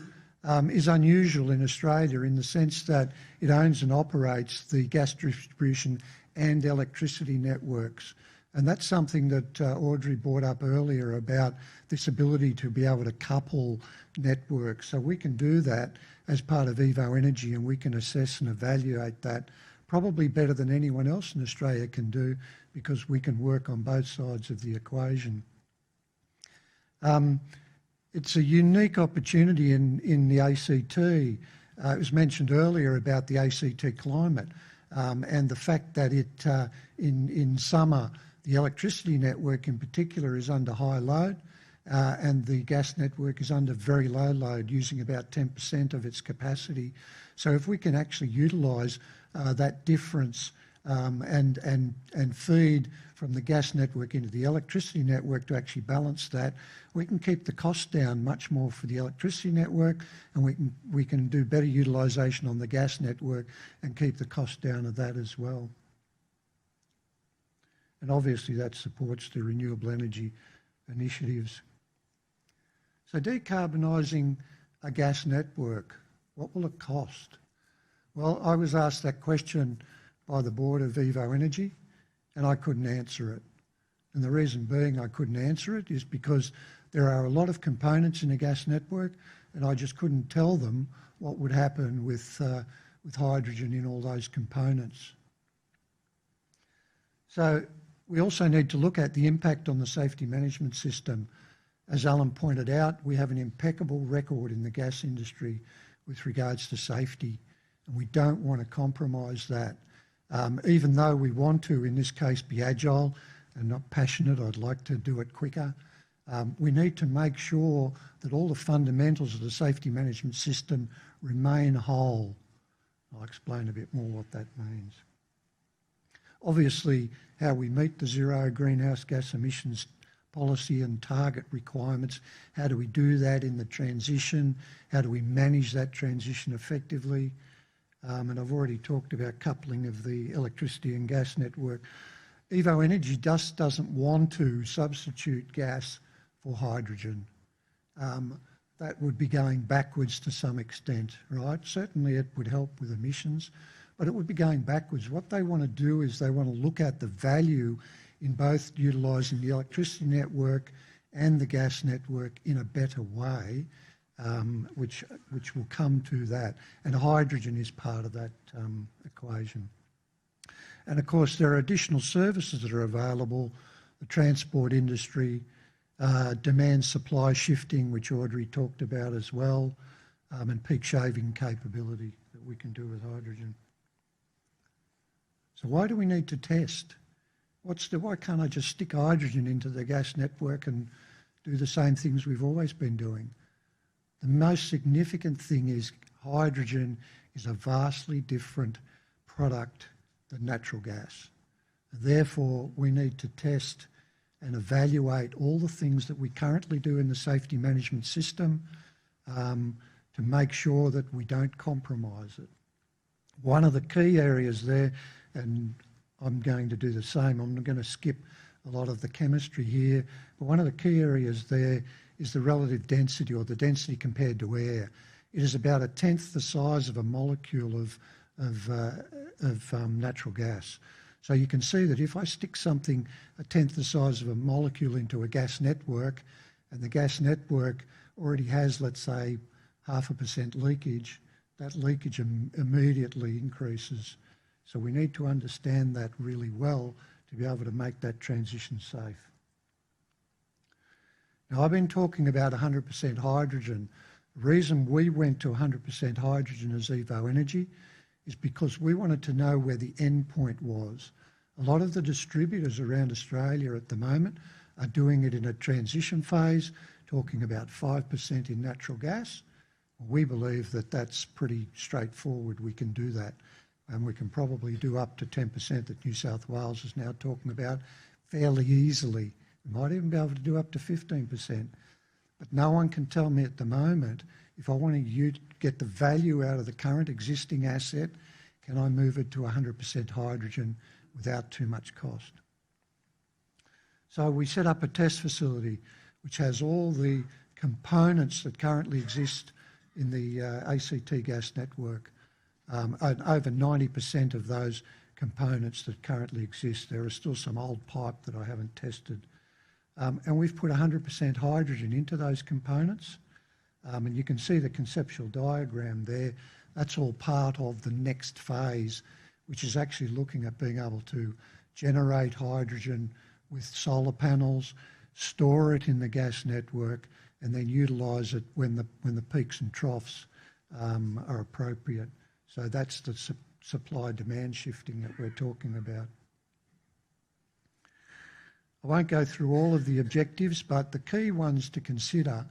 is unusual in Australia in the sense that it owns and operates the gas distribution and electricity networks. And that's something that Audrey brought up earlier about this ability to be able to couple networks. So we can do that as part of Evo Energy, and we can assess and evaluate that probably better than anyone else in Australia can do, because we can work on both sides of the equation. It's a unique opportunity in the ACT. It was mentioned earlier about the ACT climate and the fact that in summer, the electricity network in particular is under high load, and the gas network is under very low load, using about 10% of its capacity. So if we can actually utilise that difference and feed from the gas network into the electricity network to actually balance that, we can keep the cost down much more for the electricity network, and we can do better utilisation on the gas network and keep the cost down of that as well. And obviously that supports the renewable energy initiatives. So decarbonising a gas network, what will it cost? Well, I was asked that question by the board of Evo Energy, and I couldn't answer it. And the reason being I couldn't answer it is because there are a lot of components in a gas network, and I just couldn't tell them what would happen with hydrogen in all those components. So we also need to look at the impact on the safety management system. As Alan pointed out, we have an impeccable record in the gas industry with regards to safety, and we don't want to compromise that. Even though we want to, in this case, be agile and not passionate, I'd like to do it quicker. We need to make sure that all the fundamentals of the safety management system remain whole. I'll explain a bit more what that means. Obviously, how we meet the zero greenhouse gas emissions policy and target requirements, how do we do that in the transition, how do we manage that transition effectively, and I've already talked about coupling of the electricity and gas network. Evo Energy just doesn't want to substitute gas for hydrogen. That would be going backwards to some extent, right? Certainly it would help with emissions, but it would be going backwards. What they want to do is they want to look at the value in both utilising the electricity network and the gas network in a better way, which will come to that. And hydrogen is part of that equation. And of course, there are additional services that are available, the transport industry, demand supply shifting, which Audrey talked about as well, and peak shaving capability that we can do with hydrogen. So why do we need to test? Why can't I just stick hydrogen into the gas network and do the same things we've always been doing? The most significant thing is hydrogen is a vastly different product than natural gas. Therefore, we need to test and evaluate all the things that we currently do in the safety management system to make sure that we don't compromise it. One of the key areas there, and I'm going to do the same, I'm going to skip a lot of the chemistry here, but one of the key areas there is the relative density, or the density compared to air. It is about 1/10 the size of a molecule of natural gas. So you can see that if I stick something 1/10 the size of a molecule into a gas network, and the gas network already has, let's say, 0.5% leakage, that leakage immediately increases. So we need to understand that really well to be able to make that transition safe. Now, I've been talking about 100% hydrogen. The reason we went to 100% hydrogen as Evo Energy is because we wanted to know where the end point was. A lot of the distributors around Australia at the moment are doing it in a transition phase, talking about 5% in natural gas. We believe that that's pretty straightforward. We can do that. And we can probably do up to 10% that New South Wales is now talking about fairly easily. We might even be able to do up to 15%. But no one can tell me at the moment, if I want to get the value out of the current existing asset, can I move it to 100% hydrogen without too much cost? So we set up a test facility which has all the components that currently exist in the ACT gas network. Over 90% of those components that currently exist. There are still some old pipe that I haven't tested. And we've put 100% hydrogen into those components. And you can see the conceptual diagram there. That's all part of the next phase, which is actually looking at being able to generate hydrogen with solar panels, store it in the gas network, and then utilise it when the peaks and troughs are appropriate. So that's the supply-demand shifting that we're talking about. I won't go through all of the objectives, but the key ones to consider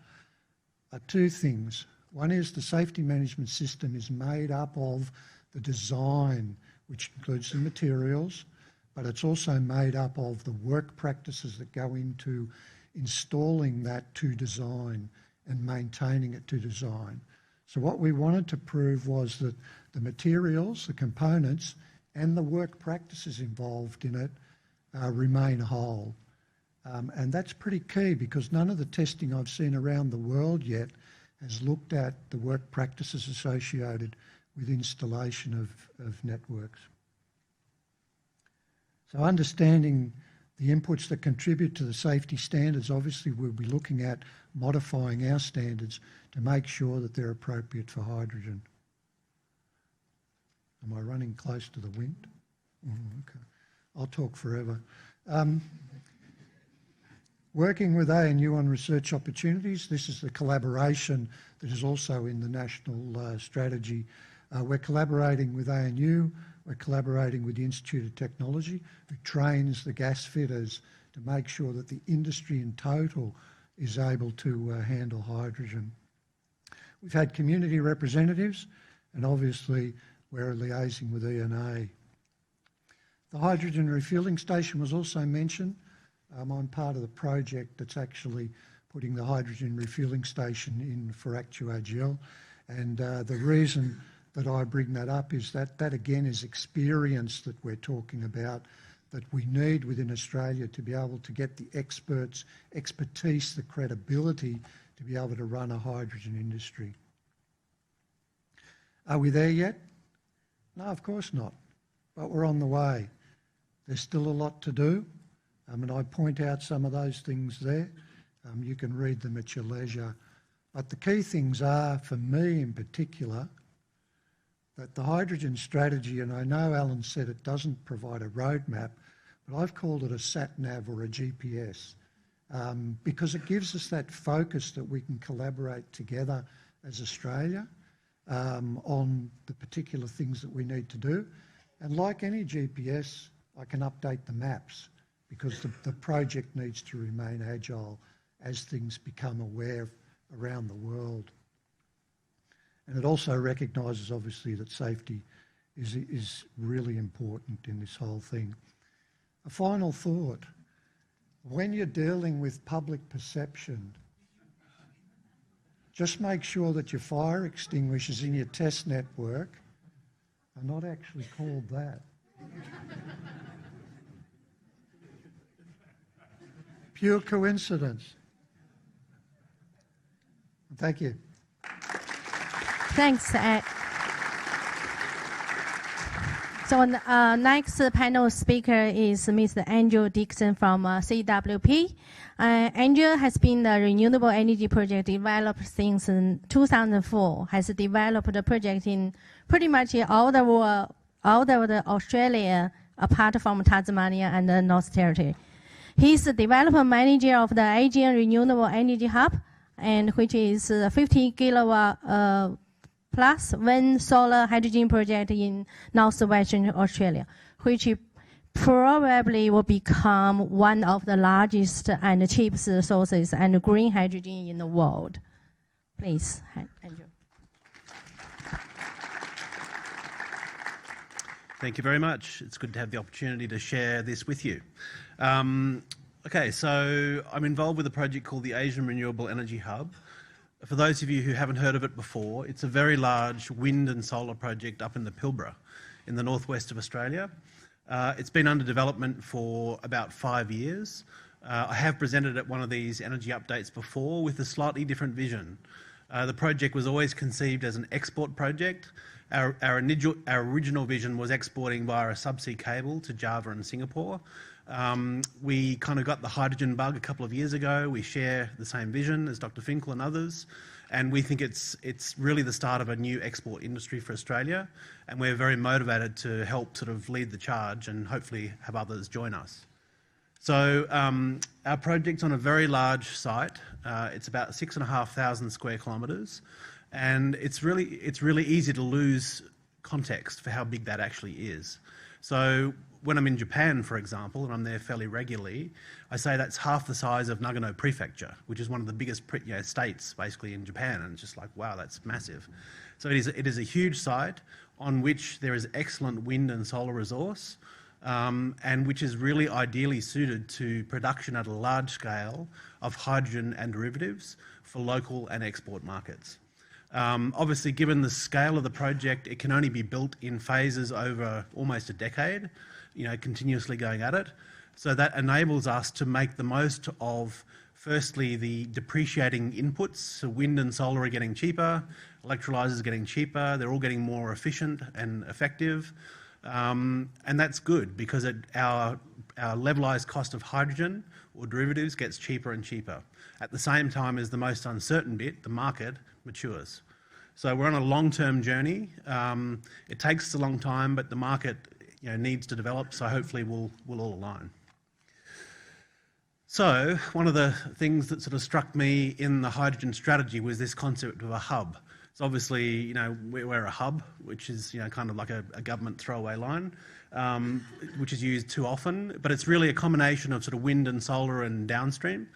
are two things. One is the safety management system is made up of the design, which includes the materials, but it's also made up of the work practices that go into installing that to design and maintaining it to design. So what we wanted to prove was that the materials, the components, and the work practices involved in it remain whole. And that's pretty key because none of the testing I've seen around the world yet has looked at the work practices associated with installation of networks. So understanding the inputs that contribute to the safety standards, obviously we'll be looking at modifying our standards to make sure that they're appropriate for hydrogen. Am I running close to the wind? Okay. I'll talk forever. Working with ANU on research opportunities, this is the collaboration that is also in the national strategy. We're collaborating with ANU, we're collaborating with the Institute of Technology, who trains the gas fitters to make sure that the industry in total is able to handle hydrogen. We've had community representatives, and obviously we're liaising with ENA. The hydrogen refuelling station was also mentioned. I'm part of the project that's actually putting the hydrogen refuelling station in for ActuAGL, and the reason that I bring that up is that that again is experience that we're talking about that we need within Australia to be able to get the expertise, the credibility to be able to run a hydrogen industry. Are we there yet? No, of course not, but we're on the way. There's still a lot to do. And I point out some of those things there. You can read them at your leisure. But the key things are, for me in particular, that the hydrogen strategy, and I know Alan said it doesn't provide a roadmap, but I've called it a sat-nav or a GPS, because it gives us that focus that we can collaborate together as Australia on the particular things that we need to do. And like any GPS, I can update the maps, because the project needs to remain agile as things become aware around the world. And it also recognises, obviously, that safety is really important in this whole thing. A final thought. When you're dealing with public perception, just make sure that your fire extinguishers in your test network are not actually called that. Pure coincidence. Thank you. Thanks, Ed. So next panel speaker is Mr. Andrew Dixon from CWP. Andrew has been a renewable energy project developed since 2004, has developed a project in pretty much all the Australia, apart from Tasmania and the North Territory. He's the development manager of the Asian Renewable Energy Hub, and which is a 50 kilowatt plus wind solar hydrogen project in northwestern Australia, which probably will become one of the largest and cheapest sources and green hydrogen in the world. Please, Andrew. Thank you very much. It's good to have the opportunity to share this with you. Okay, so I'm involved with a project called the Asian Renewable Energy Hub. For those of you who haven't heard of it before, it's a very large wind and solar project up in the Pilbara in the northwest of Australia. It's been under development for about 5 years. I have presented at one of these energy updates before with a slightly different vision. The project was always conceived as an export project, Our original vision was exporting via a subsea cable to Java and Singapore. We kind of got the hydrogen bug a couple of years ago. We share the same vision as Dr. Finkel and others, and we think it's really the start of a new export industry for Australia, and we're very motivated to help sort of lead the charge and hopefully have others join us. So our project's on a very large site. It's about 6,500 square kilometres, and it's really easy to lose context for how big that actually is. So when I'm in Japan, for example, and I'm there fairly regularly, I say that's half the size of Nagano Prefecture, which is one of the biggest states basically in Japan, and it's just like, wow, that's massive. So it is a huge site on which there is excellent wind and solar resource, and which is really ideally suited to production at a large scale of hydrogen and derivatives for local and export markets. Obviously, given the scale of the project, it can only be built in phases over almost a decade, continuously going at it. So that enables us to make the most of, firstly, the depreciating inputs. So wind and solar are getting cheaper, electrolyzers are getting cheaper, they're all getting more efficient and effective. And that's good because our levelised cost of hydrogen or derivatives gets cheaper and cheaper. At the same time as the most uncertain bit, the market, matures. So we're on a long-term journey. It takes a long time, but the market needs to develop, so hopefully we'll all align. So one of the things that sort of struck me in the hydrogen strategy was this concept of a hub. So obviously, we're a hub, which is kind of like a government throwaway line, which is used too often, but it's really a combination of sort of wind and solar and downstream.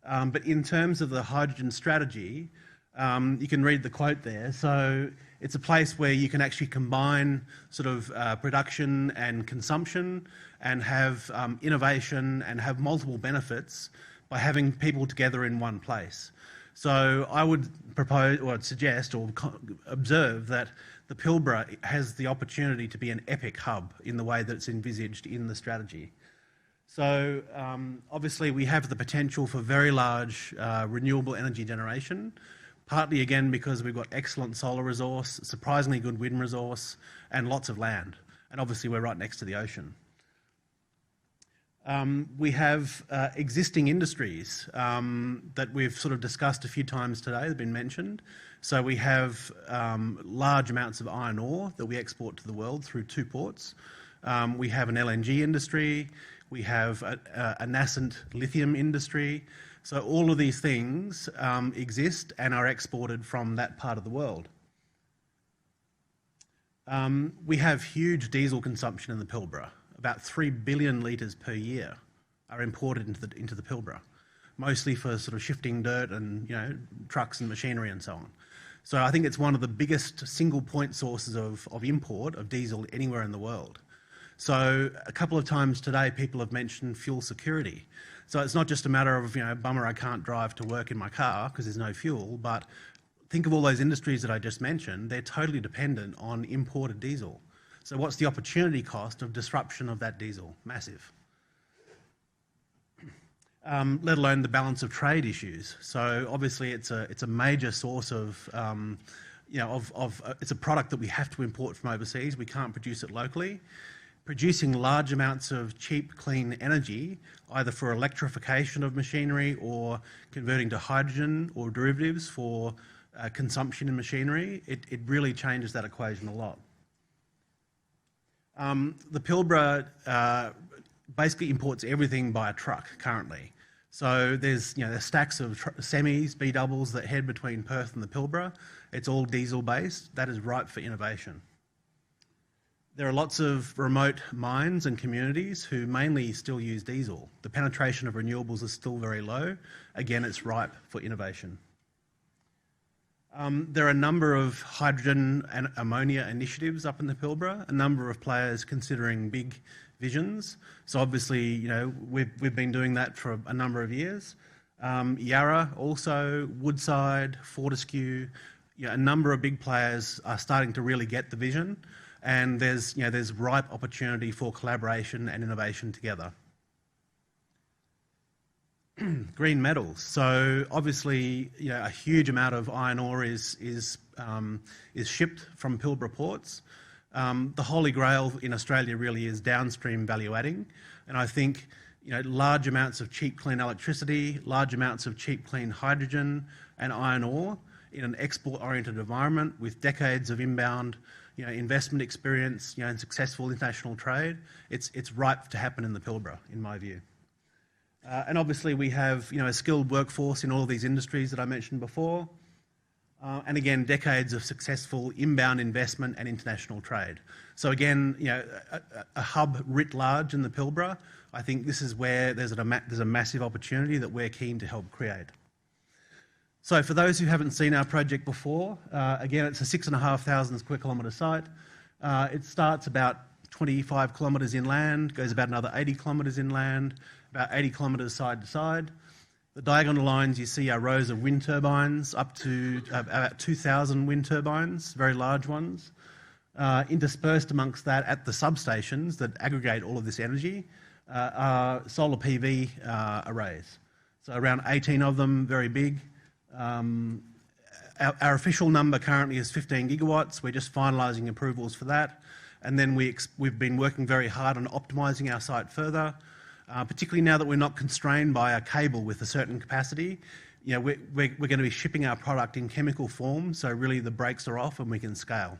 But in terms of the hydrogen strategy, you can read the quote there. So it's a place where you can actually combine sort of production and consumption and have innovation and have multiple benefits by having people together in one place. So I would propose, or suggest, or observe that the Pilbara has the opportunity to be an epic hub in the way that it's envisaged in the strategy. So obviously we have the potential for very large renewable energy generation, partly again because we've got excellent solar resource, surprisingly good wind resource, and lots of land. And obviously we're right next to the ocean. We have existing industries that we've sort of discussed a few times today, that have been mentioned. So we have large amounts of iron ore that we export to the world through 2 ports. We have an LNG industry. We have a nascent lithium industry. So all of these things exist and are exported from that part of the world. We have huge diesel consumption in the Pilbara. About 3 billion litres per year are imported into the Pilbara, mostly for sort of shifting dirt and trucks and machinery and so on. So I think it's one of the biggest single point sources of import of diesel anywhere in the world. So a couple of times today people have mentioned fuel security. So it's not just a matter of, bummer I can't drive to work in my car because there's no fuel, but think of all those industries that I just mentioned, they're totally dependent on imported diesel. So what's the opportunity cost of disruption of that diesel? Massive. Let alone the balance of trade issues. So obviously it's a major source of, it's a product that we have to import from overseas. We can't produce it locally. Producing large amounts of cheap, clean energy, either for electrification of machinery or converting to hydrogen or derivatives for consumption in machinery, it really changes that equation a lot. The Pilbara basically imports everything by a truck currently. So there's stacks of semis, B-doubles that head between Perth and the Pilbara. It's all diesel based. That is ripe for innovation. There are lots of remote mines and communities who mainly still use diesel. The penetration of renewables is still very low. Again, it's ripe for innovation. There are a number of hydrogen and ammonia initiatives up in the Pilbara, a number of players considering big visions. So obviously, we've been doing that for a number of years. Yarra also, Woodside, Fortescue, a number of big players are starting to really get the vision, and there's ripe opportunity for collaboration and innovation together. green metals. So obviously, a huge amount of iron ore is shipped from Pilbara ports. The holy grail in Australia really is downstream value adding, and I think large amounts of cheap clean electricity, large amounts of cheap clean hydrogen and iron ore in an export-oriented environment with decades of inbound investment experience, and successful international trade, it's ripe to happen in the Pilbara, in my view. And obviously we have a skilled workforce in all of these industries that I mentioned before, and again decades of successful inbound investment and international trade. So again, a hub writ large in the Pilbara. I think this is where there's a massive opportunity that we're keen to help create. So for those who haven't seen our project before, again it's a 6,500 square kilometre site. It starts about 25 kilometres inland, goes about another 80 kilometres inland, about 80 kilometres side to side. The diagonal lines you see are rows of wind turbines, up to about 2,000 wind turbines, very large ones. Interspersed amongst that at the substations that aggregate all of this energy are solar PV arrays. So around 18 of them, very big. Our official number currently is 15 gigawatts. We're just finalising approvals for that. And then we've been working very hard on optimising our site further, particularly now that we're not constrained by a cable with a certain capacity. We're going to be shipping our product in chemical form, so really the brakes are off and we can scale.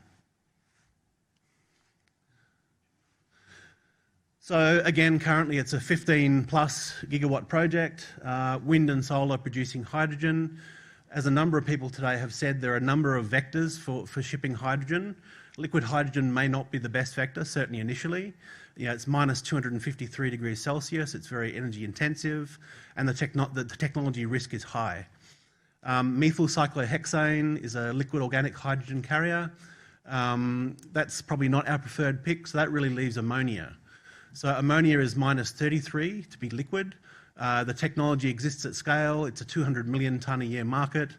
So again, currently it's a 15 plus gigawatt project, wind and solar producing hydrogen. As a number of people today have said, there are a number of vectors for shipping hydrogen. Liquid hydrogen may not be the best vector, certainly initially. It's minus 253 degrees Celsius, it's very energy intensive, and the technology risk is high. Methyl cyclohexane is a liquid organic hydrogen carrier. That's probably not our preferred pick, so that really leaves ammonia. So ammonia is minus 33 to be liquid. The technology exists at scale. It's a 200 million tonne a year market.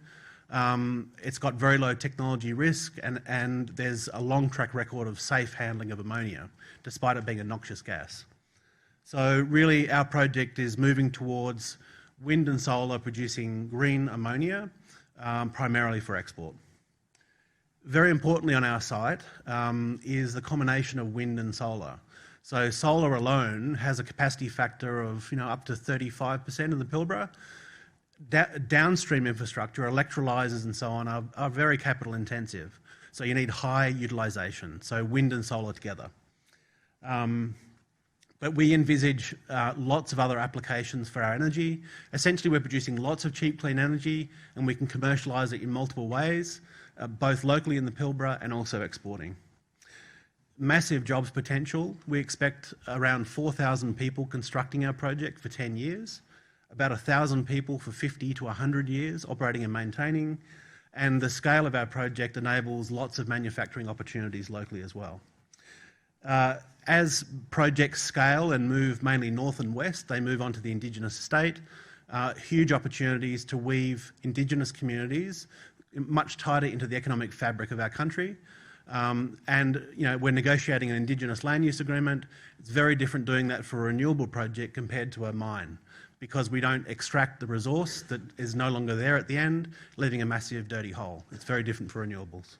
It's got very low technology risk, and there's a long track record of safe handling of ammonia, despite it being a noxious gas. So really our project is moving towards wind and solar producing green ammonia, primarily for export. Very importantly on our site is the combination of wind and solar. So solar alone has a capacity factor of up to 35% in the Pilbara. Downstream infrastructure, electrolyzers and so on, are very capital intensive. So you need high utilisation, so wind and solar together. But we envisage lots of other applications for our energy. Essentially, we're producing lots of cheap, clean energy, and we can commercialise it in multiple ways, both locally in the Pilbara and also exporting. Massive jobs potential. We expect around 4,000 people constructing our project for 10 years, about 1,000 people for 50 to 100 years operating and maintaining, and the scale of our project enables lots of manufacturing opportunities locally as well. As projects scale and move mainly north and west, they move on to the Indigenous estate. Huge opportunities to weave Indigenous communities much tighter into the economic fabric of our country. And we're negotiating an Indigenous land use agreement. It's very different doing that for a renewable project compared to a mine, because we don't extract the resource that is no longer there at the end, leaving a massive dirty hole. It's very different for renewables.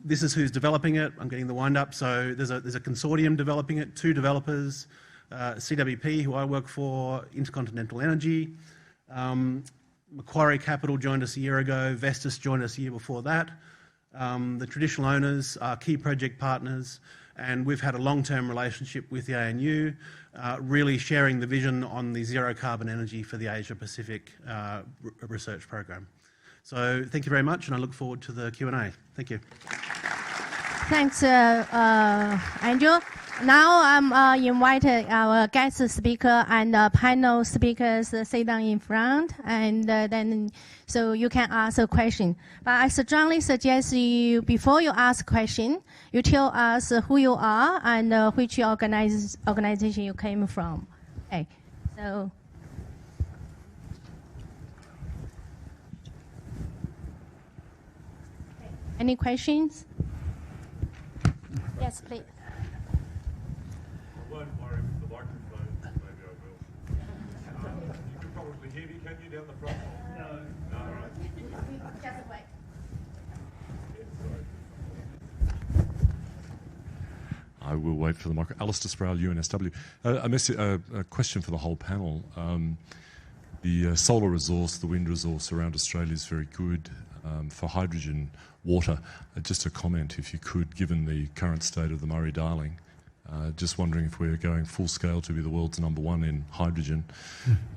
This is who's developing it. I'm getting the wind up. So there's a consortium developing it, 2 developers, CWP, who I work for, Intercontinental Energy. Macquarie Capital joined us a year ago. Vestas joined us a year before that. The traditional owners are key project partners, and we've had a long-term relationship with the ANU, really sharing the vision on the zero carbon energy for the Asia Pacific research program. So thank you very much, and I look forward to the Q&A. Thank you. Thanks, Andrew. Now I'm invited our guest speaker and panel speakers sit down in front, and then so you can ask a question. But I strongly suggest you, before you ask a question, you tell us who you are and which organization you came from. Okay, so. Any questions? Yes, please. I won't worry with the microphone, maybe I will. Majibi, can you down the front? No. No, all right. Just wait. I will wait for the micro. Alistair Sproul, UNSW. A question for the whole panel. The solar resource, the wind resource around Australia is very good. For hydrogen, water, just a comment, if you could, given the current state of the Murray-Darling. Just wondering if we're going full scale to be the world's #1 in hydrogen.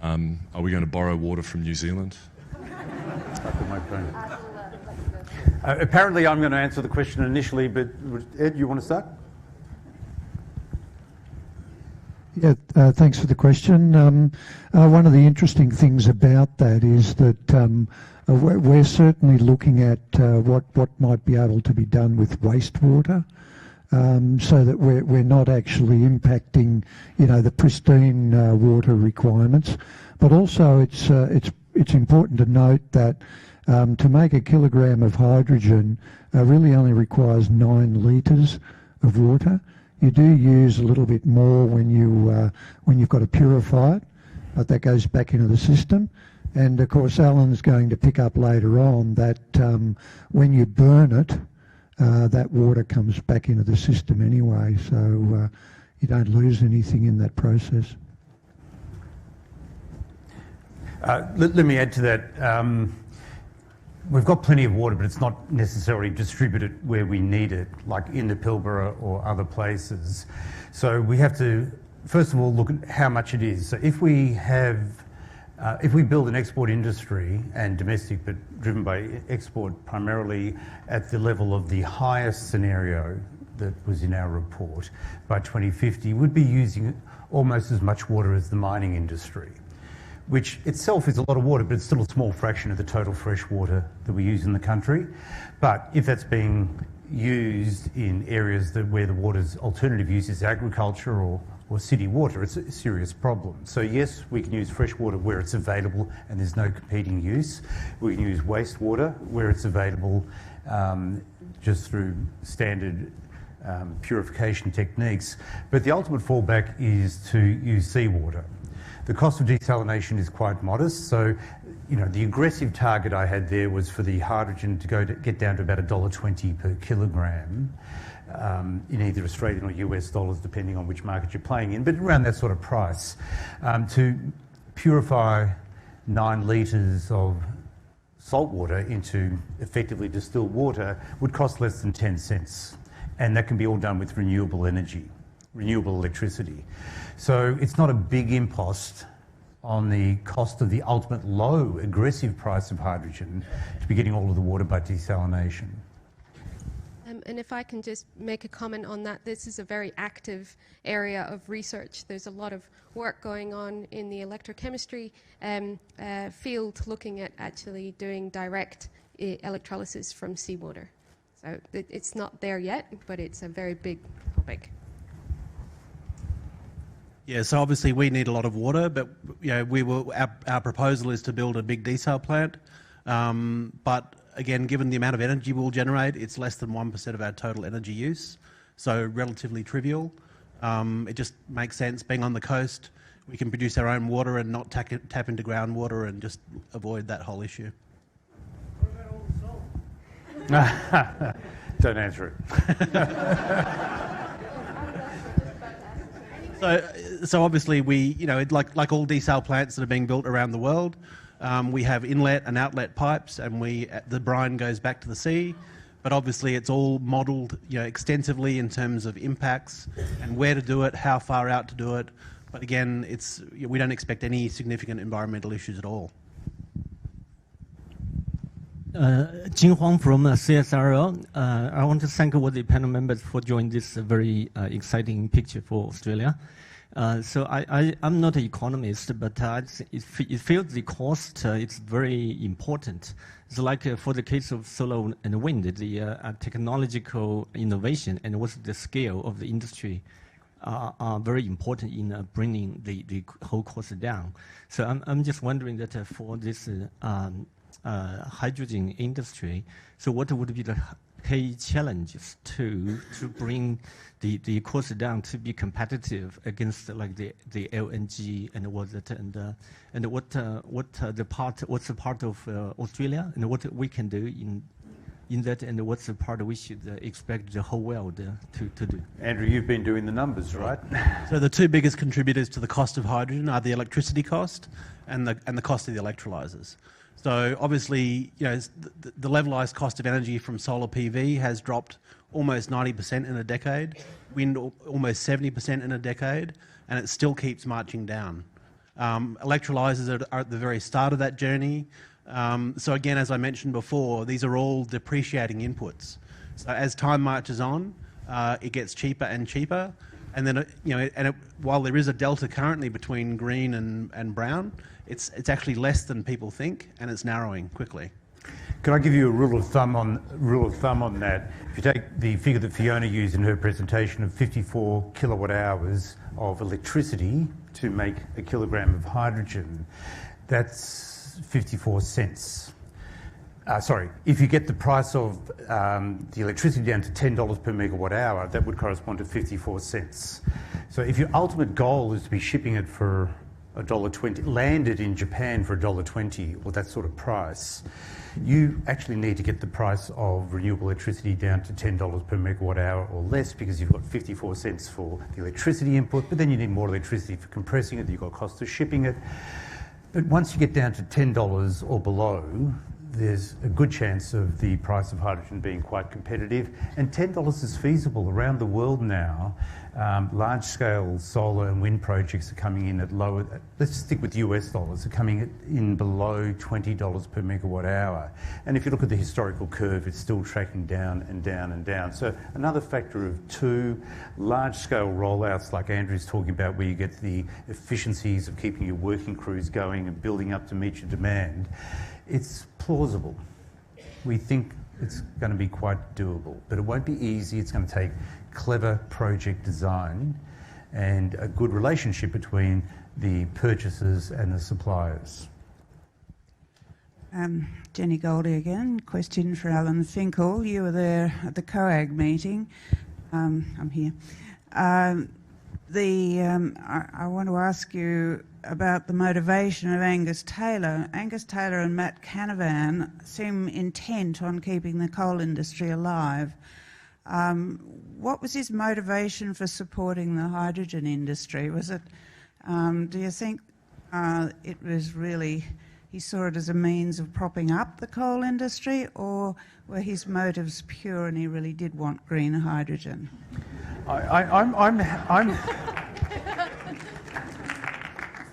Are we going to borrow water from New Zealand? Apparently I'm going to answer the question initially, but Ed, you want to start? Yeah, thanks for the question. One of the interesting things about that is that we're certainly looking at what might be able to be done with wastewater, so that we're not actually impacting, the pristine water requirements. But also, it's important to note that to make a kilogram of hydrogen really only requires 9 litres of water. You do use a little bit more when you've got to purify it, but that goes back into the system. And of course, Alan's going to pick up later on that when you burn it, that water comes back into the system anyway, so you don't lose anything in that process. Let me add to that. We've got plenty of water, but it's not necessarily distributed where we need it, like in the Pilbara or other places. So we have to, first of all, look at how much it is. So if we build an export industry, and domestic, but driven by export primarily at the level of the highest scenario that was in our report, by 2050, we'd be using almost as much water as the mining industry, which itself is a lot of water, but it's still a small fraction of the total fresh water that we use in the country. But if that's being used in areas where the water's alternative use is agriculture or city water, it's a serious problem. So yes, we can use fresh water where it's available and there's no competing use. We can use wastewater where it's available just through standard purification techniques. But the ultimate fallback is to use seawater. The cost of desalination is quite modest, so the aggressive target I had there was for the hydrogen to get down to about $1.20 per kilogram in either Australian or US dollars, depending on which market you're playing in, but around that sort of price. To purify 9 litres of salt water into effectively distilled water would cost less than 10 cents, and that can be all done with renewable energy, renewable electricity. So it's not a big impost on the cost of the ultimate low, aggressive price of hydrogen to be getting all of the water by desalination. And if I can just make a comment on that, this is a very active area of research. There's a lot of work going on in the electrochemistry field looking at actually doing direct electrolysis from seawater. So it's not there yet, but it's a very big topic. Yeah, so obviously we need a lot of water, but our proposal is to build a big desal plant. But again, given the amount of energy we'll generate, it's less than 1% of our total energy use, so relatively trivial. It just makes sense. Being on the coast, we can produce our own water and not tap into groundwater and just avoid that whole issue. What about all the salt? Don't answer it. So obviously we, like all desal plants that are being built around the world, we have inlet and outlet pipes, and the brine goes back to the sea. But obviously it's all modelled, extensively in terms of impacts and where to do it, how far out to do it. But again, we don't expect any significant environmental issues at all. Jin Huang from CSIRO. I want to thank all the panel members for joining this very exciting picture for Australia. So I'm not an economist, but it feels the cost is very important. It's like for the case of solar and wind, the technological innovation and also the scale of the industry are very important in bringing the whole cost down. So I'm just wondering that for this hydrogen industry, so what would be the key challenges to bring the cost down to be competitive against like the LNG and what's the part of Australia and what we can do in that, and what's the part we should expect the whole world to do. Andrew, you've been doing the numbers, right? So the two biggest contributors to the cost of hydrogen are the electricity cost and the cost of the electrolyzers. So obviously, you know, the levelized cost of energy from solar PV has dropped almost 90% in a decade, wind almost 70% in a decade, and it still keeps marching down. Electrolyzers are at the very start of that journey. So again, as I mentioned before, these are all depreciating inputs. So as time marches on, it gets cheaper and cheaper. And then, while there is a delta currently between green and brown, it's actually less than people think, and it's narrowing quickly. Can I give you a rule of thumb on that? If you take the figure that Fiona used in her presentation of 54 kilowatt hours of electricity to make a kilogram of hydrogen, that's 54 cents. If you get the price of the electricity down to $10 per megawatt hour, that would correspond to 54 cents. So if your ultimate goal is to be shipping it for $1.20, landed in Japan for $1.20 or that sort of price, you actually need to get the price of renewable electricity down to $10 per megawatt hour or less, because you've got 54 cents for the electricity input, but then you need more electricity for compressing it, you've got cost of shipping it. But once you get down to $10 or below, there's a good chance of the price of hydrogen being quite competitive, and $10 is feasible around the world now. Large-scale solar and wind projects are coming in at lower, let's stick with US dollars, are coming in below $20 per megawatt hour. And if you look at the historical curve, it's still tracking down and down and down. So another factor of two, large-scale rollouts like Andrew's talking about, where you get the efficiencies of keeping your working crews going and building up to meet your demand, it's plausible. We think it's going to be quite doable, but it won't be easy. It's going to take clever project design and a good relationship between the purchasers and the suppliers. Jenny Goldie again. Question for Alan Finkel. You were there at the COAG meeting. I'm here. I want to ask you about the motivation of Angus Taylor. Angus Taylor and Matt Canavan seem intent on keeping the coal industry alive. What was his motivation for supporting the hydrogen industry? Was it, do you think it was really, he saw it as a means of propping up the coal industry, or were his motives pure and he really did want green hydrogen?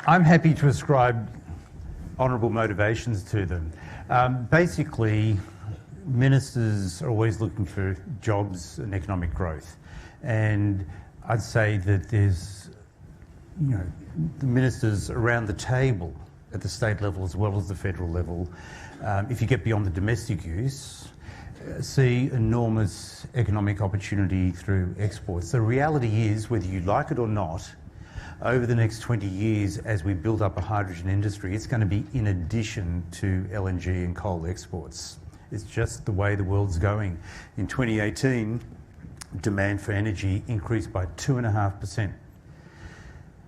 I'm happy to ascribe honourable motivations to them. Basically, ministers are always looking for jobs and economic growth. And I'd say that there's, the ministers around the table at the state level as well as the federal level, if you get beyond the domestic use, see enormous economic opportunity through exports. The reality is, whether you like it or not, over the next 20 years, as we build up a hydrogen industry, it's going to be in addition to LNG and coal exports. It's just the way the world's going. In 2018, demand for energy increased by 2.5%.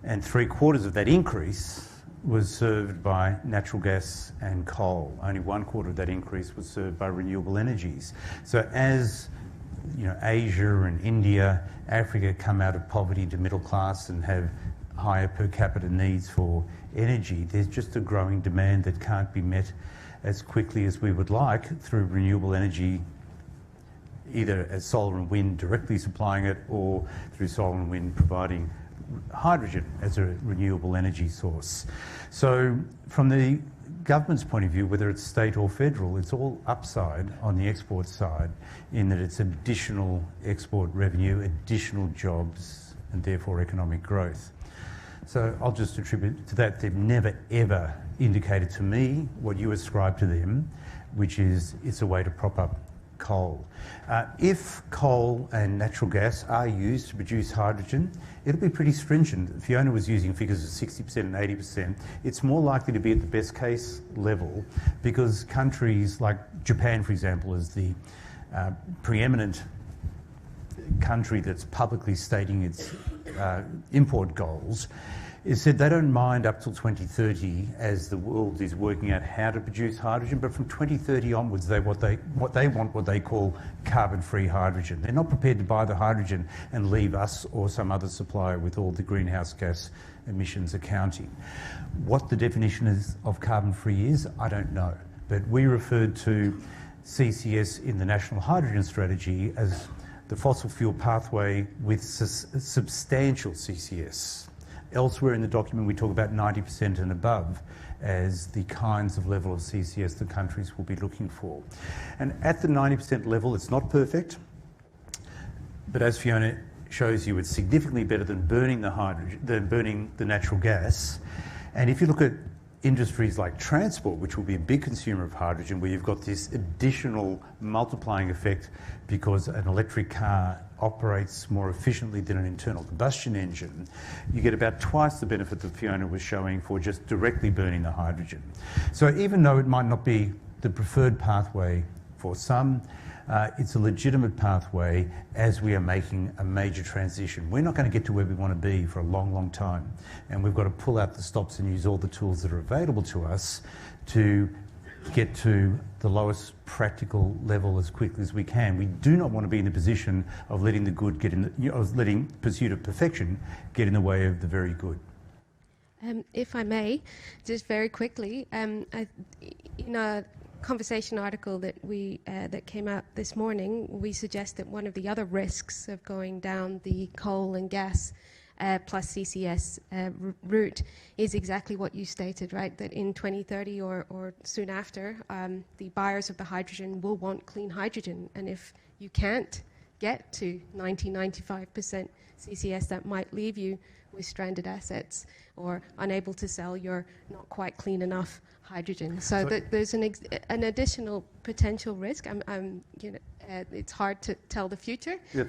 And 3/4 of that increase was served by natural gas and coal. Only 1/4 of that increase was served by renewable energies. So as Asia and India, Africa come out of poverty to middle class and have higher per capita needs for energy, there's just a growing demand that can't be met as quickly as we would like through renewable energy, either as solar and wind directly supplying it, or through solar and wind providing hydrogen as a renewable energy source. So from the government's point of view, whether it's state or federal, it's all upside on the export side, in that it's additional export revenue, additional jobs, and therefore economic growth. So I'll just attribute to that. They've never ever indicated to me what you ascribe to them, which is it's a way to prop up coal. If coal and natural gas are used to produce hydrogen, it'll be pretty stringent. Fiona was using figures of 60% and 80%. It's more likely to be at the best case level, because countries like Japan, for example, is the preeminent country that's publicly stating its import goals, is said they don't mind up till 2030 as the world is working out how to produce hydrogen, but from 2030 onwards what they call carbon-free hydrogen. They're not prepared to buy the hydrogen and leave us or some other supplier with all the greenhouse gas emissions accounting. What the definition of carbon-free is, I don't know, but we referred to CCS in the National Hydrogen Strategy as the fossil fuel pathway with substantial CCS. Elsewhere in the document, we talk about 90% and above as the kinds of level of CCS the countries will be looking for. And at the 90% level, it's not perfect, but as Fiona shows you, it's significantly better than burning the hydrogen, than burning the natural gas. And if you look at industries like transport, which will be a big consumer of hydrogen, where you've got this additional multiplying effect because an electric car operates more efficiently than an internal combustion engine, you get about twice the benefit that Fiona was showing for just directly burning the hydrogen. So even though it might not be the preferred pathway for some, it's a legitimate pathway as we are making a major transition. We're not going to get to where we want to be for a long, long time. And we've got to pull out the stops and use all the tools that are available to us to get to the lowest practical level as quickly as we can. We do not want to be in the position of letting the good get in the, letting pursuit of perfection get in the way of the very good. If I may, just very quickly, in a conversation article that that came out this morning, we suggest that one of the other risks of going down the coal and gas plus CCS route is exactly what you stated, right? That in 2030 or soon after, the buyers of the hydrogen will want clean hydrogen. And if you can't get to 95% CCS, that might leave you with stranded assets or unable to sell your not quite clean enough hydrogen. So there's an additional potential risk. It's hard to tell the future. Yeah,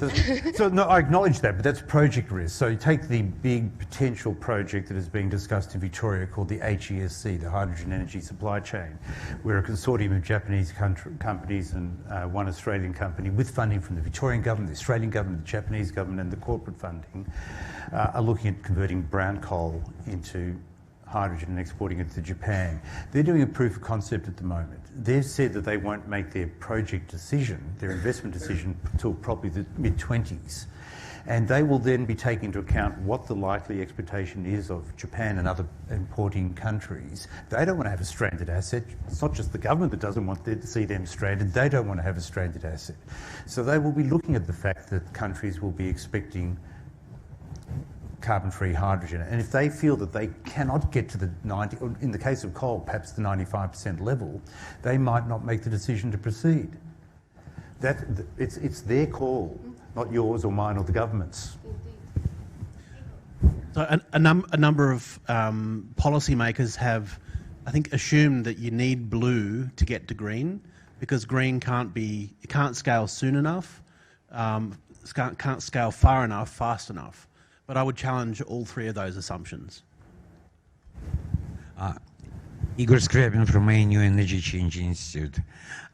so no, I acknowledge that, but that's project risk. So you take the big potential project that is being discussed in Victoria called the HESC, the Hydrogen Energy Supply Chain, where a consortium of Japanese companies and one Australian company with funding from the Victorian government, the Australian government, the Japanese government and the corporate funding are looking at converting brown coal into hydrogen and exporting it to Japan. They're doing a proof of concept at the moment. They've said that they won't make their project decision, their investment decision, until probably the mid-20s. And they will then be taking into account what the likely expectation is of Japan and other importing countries. They don't want to have a stranded asset. It's not just the government that doesn't want to see them stranded. They don't want to have a stranded asset. So they will be looking at the fact that countries will be expecting carbon-free hydrogen. And if they feel that they cannot get to the 90, or in the case of coal, perhaps the 95% level, they might not make the decision to proceed. It's their call, not yours or mine or the government's. So a number of policymakers have, I think, assumed that you need blue to get to green, because green can't scale soon enough, can't scale far enough, fast enough. But I would challenge all three of those assumptions. Igor Skrябin from ANU Energy Change Institute.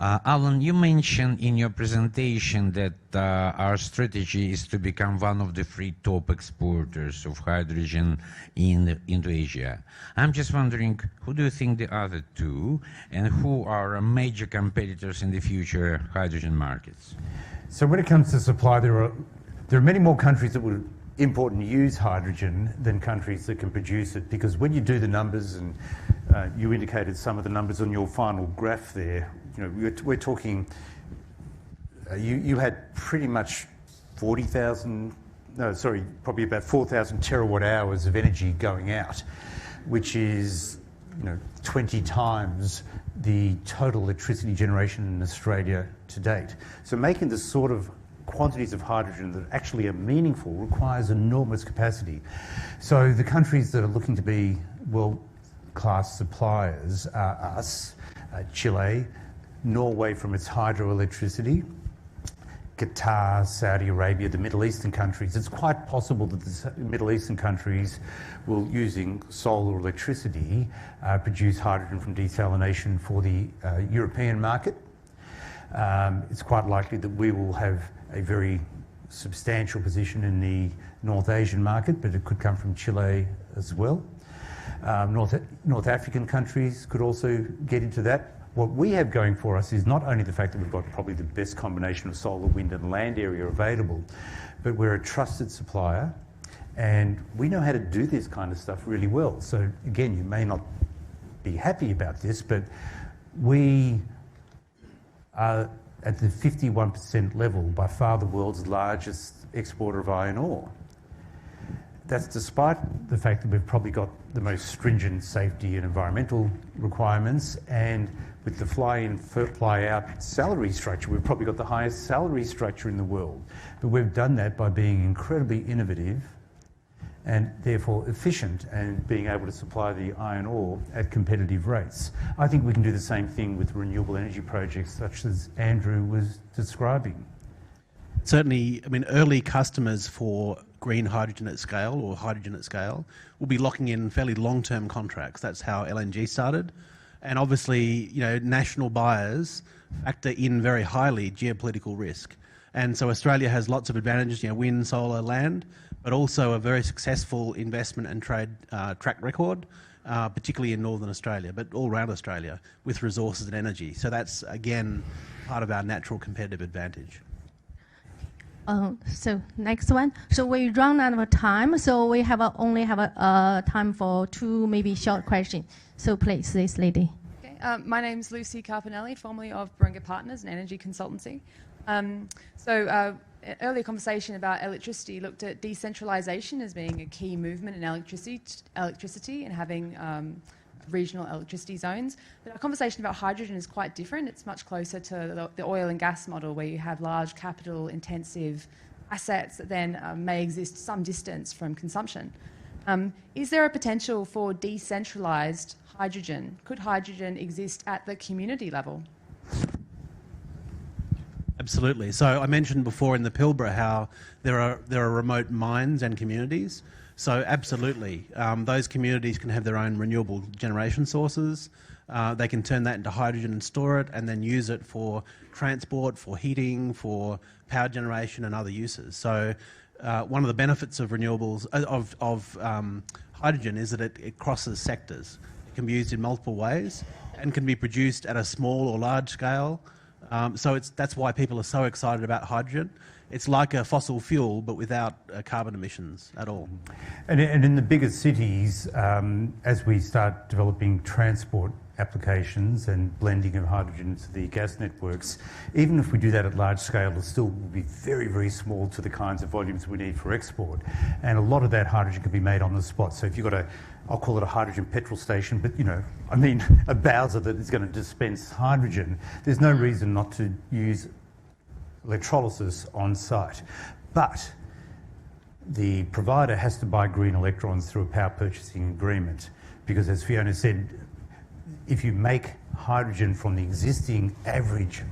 Alan, you mentioned in your presentation that our strategy is to become one of the three top exporters of hydrogen into Asia. I'm just wondering, who do you think the other two, and who are major competitors in the future hydrogen markets? So when it comes to supply, there are many more countries that would import and use hydrogen than countries that can produce it, because when you do the numbers, and you indicated some of the numbers on your final graph there, we're talking, you had pretty much probably about 4,000 terawatt hours of energy going out, which is 20 times the total electricity generation in Australia to date. So making the sort of quantities of hydrogen that actually are meaningful requires enormous capacity. So the countries that are looking to be world-class suppliers are us, Chile, Norway from its hydroelectricity, Qatar, Saudi Arabia, the Middle Eastern countries. It's quite possible that the Middle Eastern countries will, using solar electricity, produce hydrogen from desalination for the European market. It's quite likely that we will have a very substantial position in the North Asian market, but it could come from Chile as well. North African countries could also get into that. What we have going for us is not only the fact that we've got probably the best combination of solar, wind and land area available, but we're a trusted supplier and we know how to do this kind of stuff really well. So again, you may not be happy about this, but we are at the 51% level, by far the world's largest exporter of iron ore. That's despite the fact that we've probably got the most stringent safety and environmental requirements, and with the fly-in, fly-out salary structure, we've probably got the highest salary structure in the world. But we've done that by being incredibly innovative and therefore efficient and being able to supply the iron ore at competitive rates. I think we can do the same thing with renewable energy projects such as Andrew was describing. Certainly, I mean, early customers for green hydrogen at scale or hydrogen at scale will be locking in fairly long-term contracts. That's how LNG started. And obviously, you know, national buyers factor in very highly geopolitical risk. And so Australia has lots of advantages, you know, wind, solar, land, but also a very successful investment and trade track record, particularly in Northern Australia, but all around Australia with resources and energy. So that's, again, part of our natural competitive advantage. So next one. So we run out of time. So we have only have time for 2 maybe short questions. So please, this lady. Okay. My name's Lucy Carpinelli, formerly of Baringa Partners, an energy consultancy. An earlier conversation about electricity looked at decentralisation as being a key movement in electricity and having regional electricity zones. But our conversation about hydrogen is quite different. It's much closer to the oil and gas model, where you have large capital intensive assets that then may exist some distance from consumption. Is there a potential for decentralised hydrogen? Could hydrogen exist at the community level? Absolutely. So I mentioned before in the Pilbara how there are remote mines and communities. So absolutely, those communities can have their own renewable generation sources. They can turn that into hydrogen and store it, and then use it for transport, for heating, for power generation and other uses. So one of the benefits of renewables, of hydrogen, is that it crosses sectors. It can be used in multiple ways and can be produced at a small or large scale. So that's why people are so excited about hydrogen. It's like a fossil fuel, but without carbon emissions at all. And in the bigger cities, as we start developing transport applications and blending of hydrogen into the gas networks, even if we do that at large scale, it still will be very, very small to the kinds of volumes we need for export. And a lot of that hydrogen can be made on the spot. So if you've got I'll call it a hydrogen petrol station, but I mean a Bowser that is going to dispense hydrogen, there's no reason not to use electrolysis on site. But the provider has to buy green electrons through a power purchasing agreement, because as Fiona said, if you make hydrogen from the existing average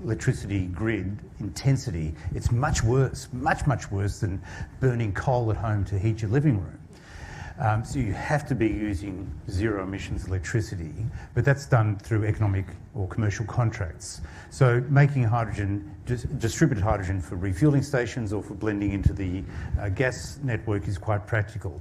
electricity grid intensity, it's much worse, much worse than burning coal at home to heat your living room. So you have to be using zero emissions electricity, but that's done through economic or commercial contracts. So making hydrogen, distributed hydrogen for refueling stations or for blending into the gas network is quite practical.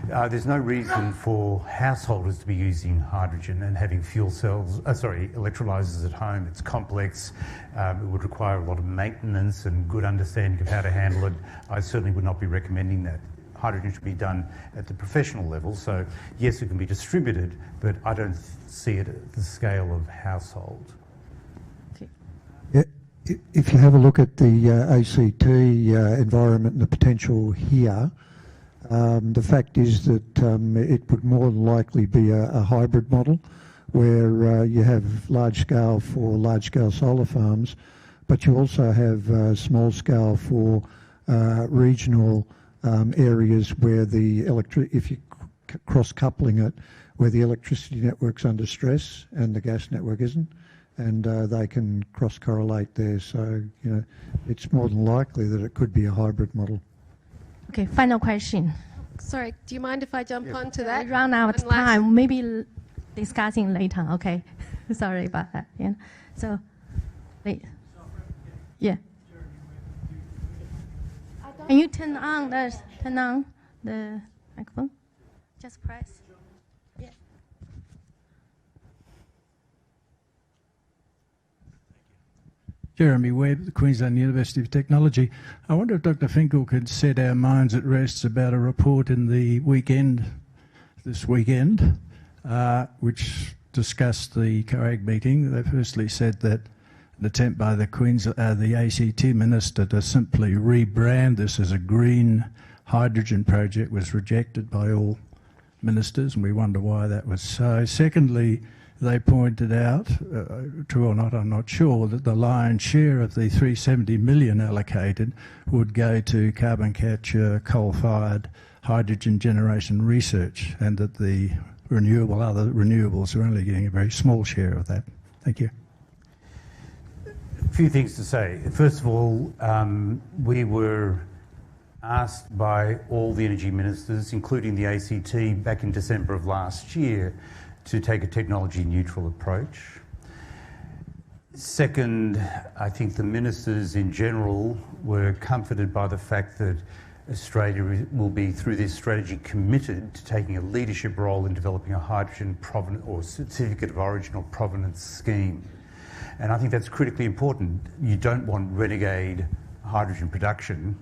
There's no reason for householders to be using hydrogen and having fuel cells, electrolyzers at home. It's complex. It would require a lot of maintenance and good understanding of how to handle it. I certainly would not be recommending that. Hydrogen should be done at the professional level. So yes, it can be distributed, but I don't see it at the scale of household. Okay. Yeah, if you have a look at the ACT environment and the potential here, the fact is that it would more than likely be a hybrid model where you have large scale for large scale solar farms, but you also have small scale for regional areas where if you're cross-coupling it, where the electricity network's under stress and the gas network isn't, and they can cross-correlate there. So, it's more than likely that it could be a hybrid model. Okay, final question. Sorry, do you mind if I jump onto that? We run out of time. Maybe discussing later. Okay, sorry about that. Yeah. So, Please. Yeah. Can you turn on the microphone? Just press. Yeah. Jeremy Webb, the Queensland University of Technology. I wonder if Dr. Finkel could set our minds at rest about a report in the this weekend, which discussed the COAG meeting. They firstly said that an attempt by the ACT minister to simply rebrand this as a green hydrogen project was rejected by all ministers, and we wonder why that was so. Secondly, they pointed out, true or not, I'm not sure, that the lion's share of the 370 million allocated would go to carbon capture, coal-fired hydrogen generation research, and that the other renewables are only getting a very small share of that. Thank you. A few things to say. First of all, we were asked by all the energy ministers, including the ACT, back in December of last year, to take a technology-neutral approach. Second, I think the ministers in general were comforted by the fact that Australia will be, through this strategy, committed to taking a leadership role in developing a hydrogen provenance or certificate of origin or provenance scheme. And I think that's critically important. You don't want renegade hydrogen production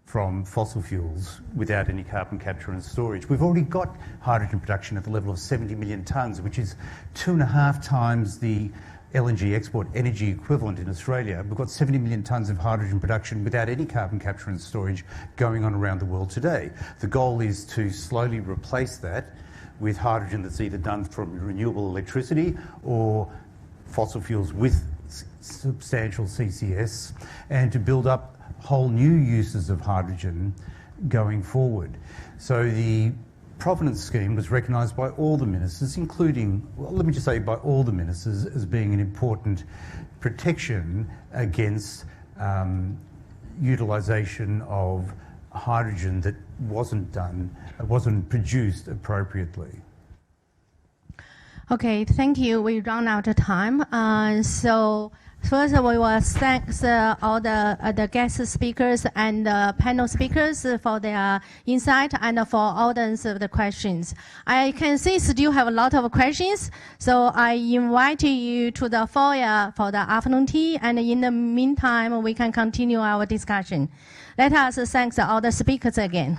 from fossil fuels without any carbon capture and storage. We've already got hydrogen production at the level of 70 million tonnes, which is 2.5 times the LNG export energy equivalent in Australia. We've got 70 million tonnes of hydrogen production without any carbon capture and storage going on around the world today. The goal is to slowly replace that with hydrogen that's either done from renewable electricity or fossil fuels with substantial CCS, and to build up whole new uses of hydrogen going forward. So the provenance scheme was recognised by all the ministers, including, well, let me just say by all the ministers, as being an important protection against utilisation of hydrogen that wasn't produced appropriately. Okay, thank you. We run out of time. So first, we will thank all the guest speakers and panel speakers for their insight and for audience of the questions. I can see still have a lot of questions, so I invite you to the foyer for the afternoon tea, and in the meantime, we can continue our discussion. Let us thank all the speakers again.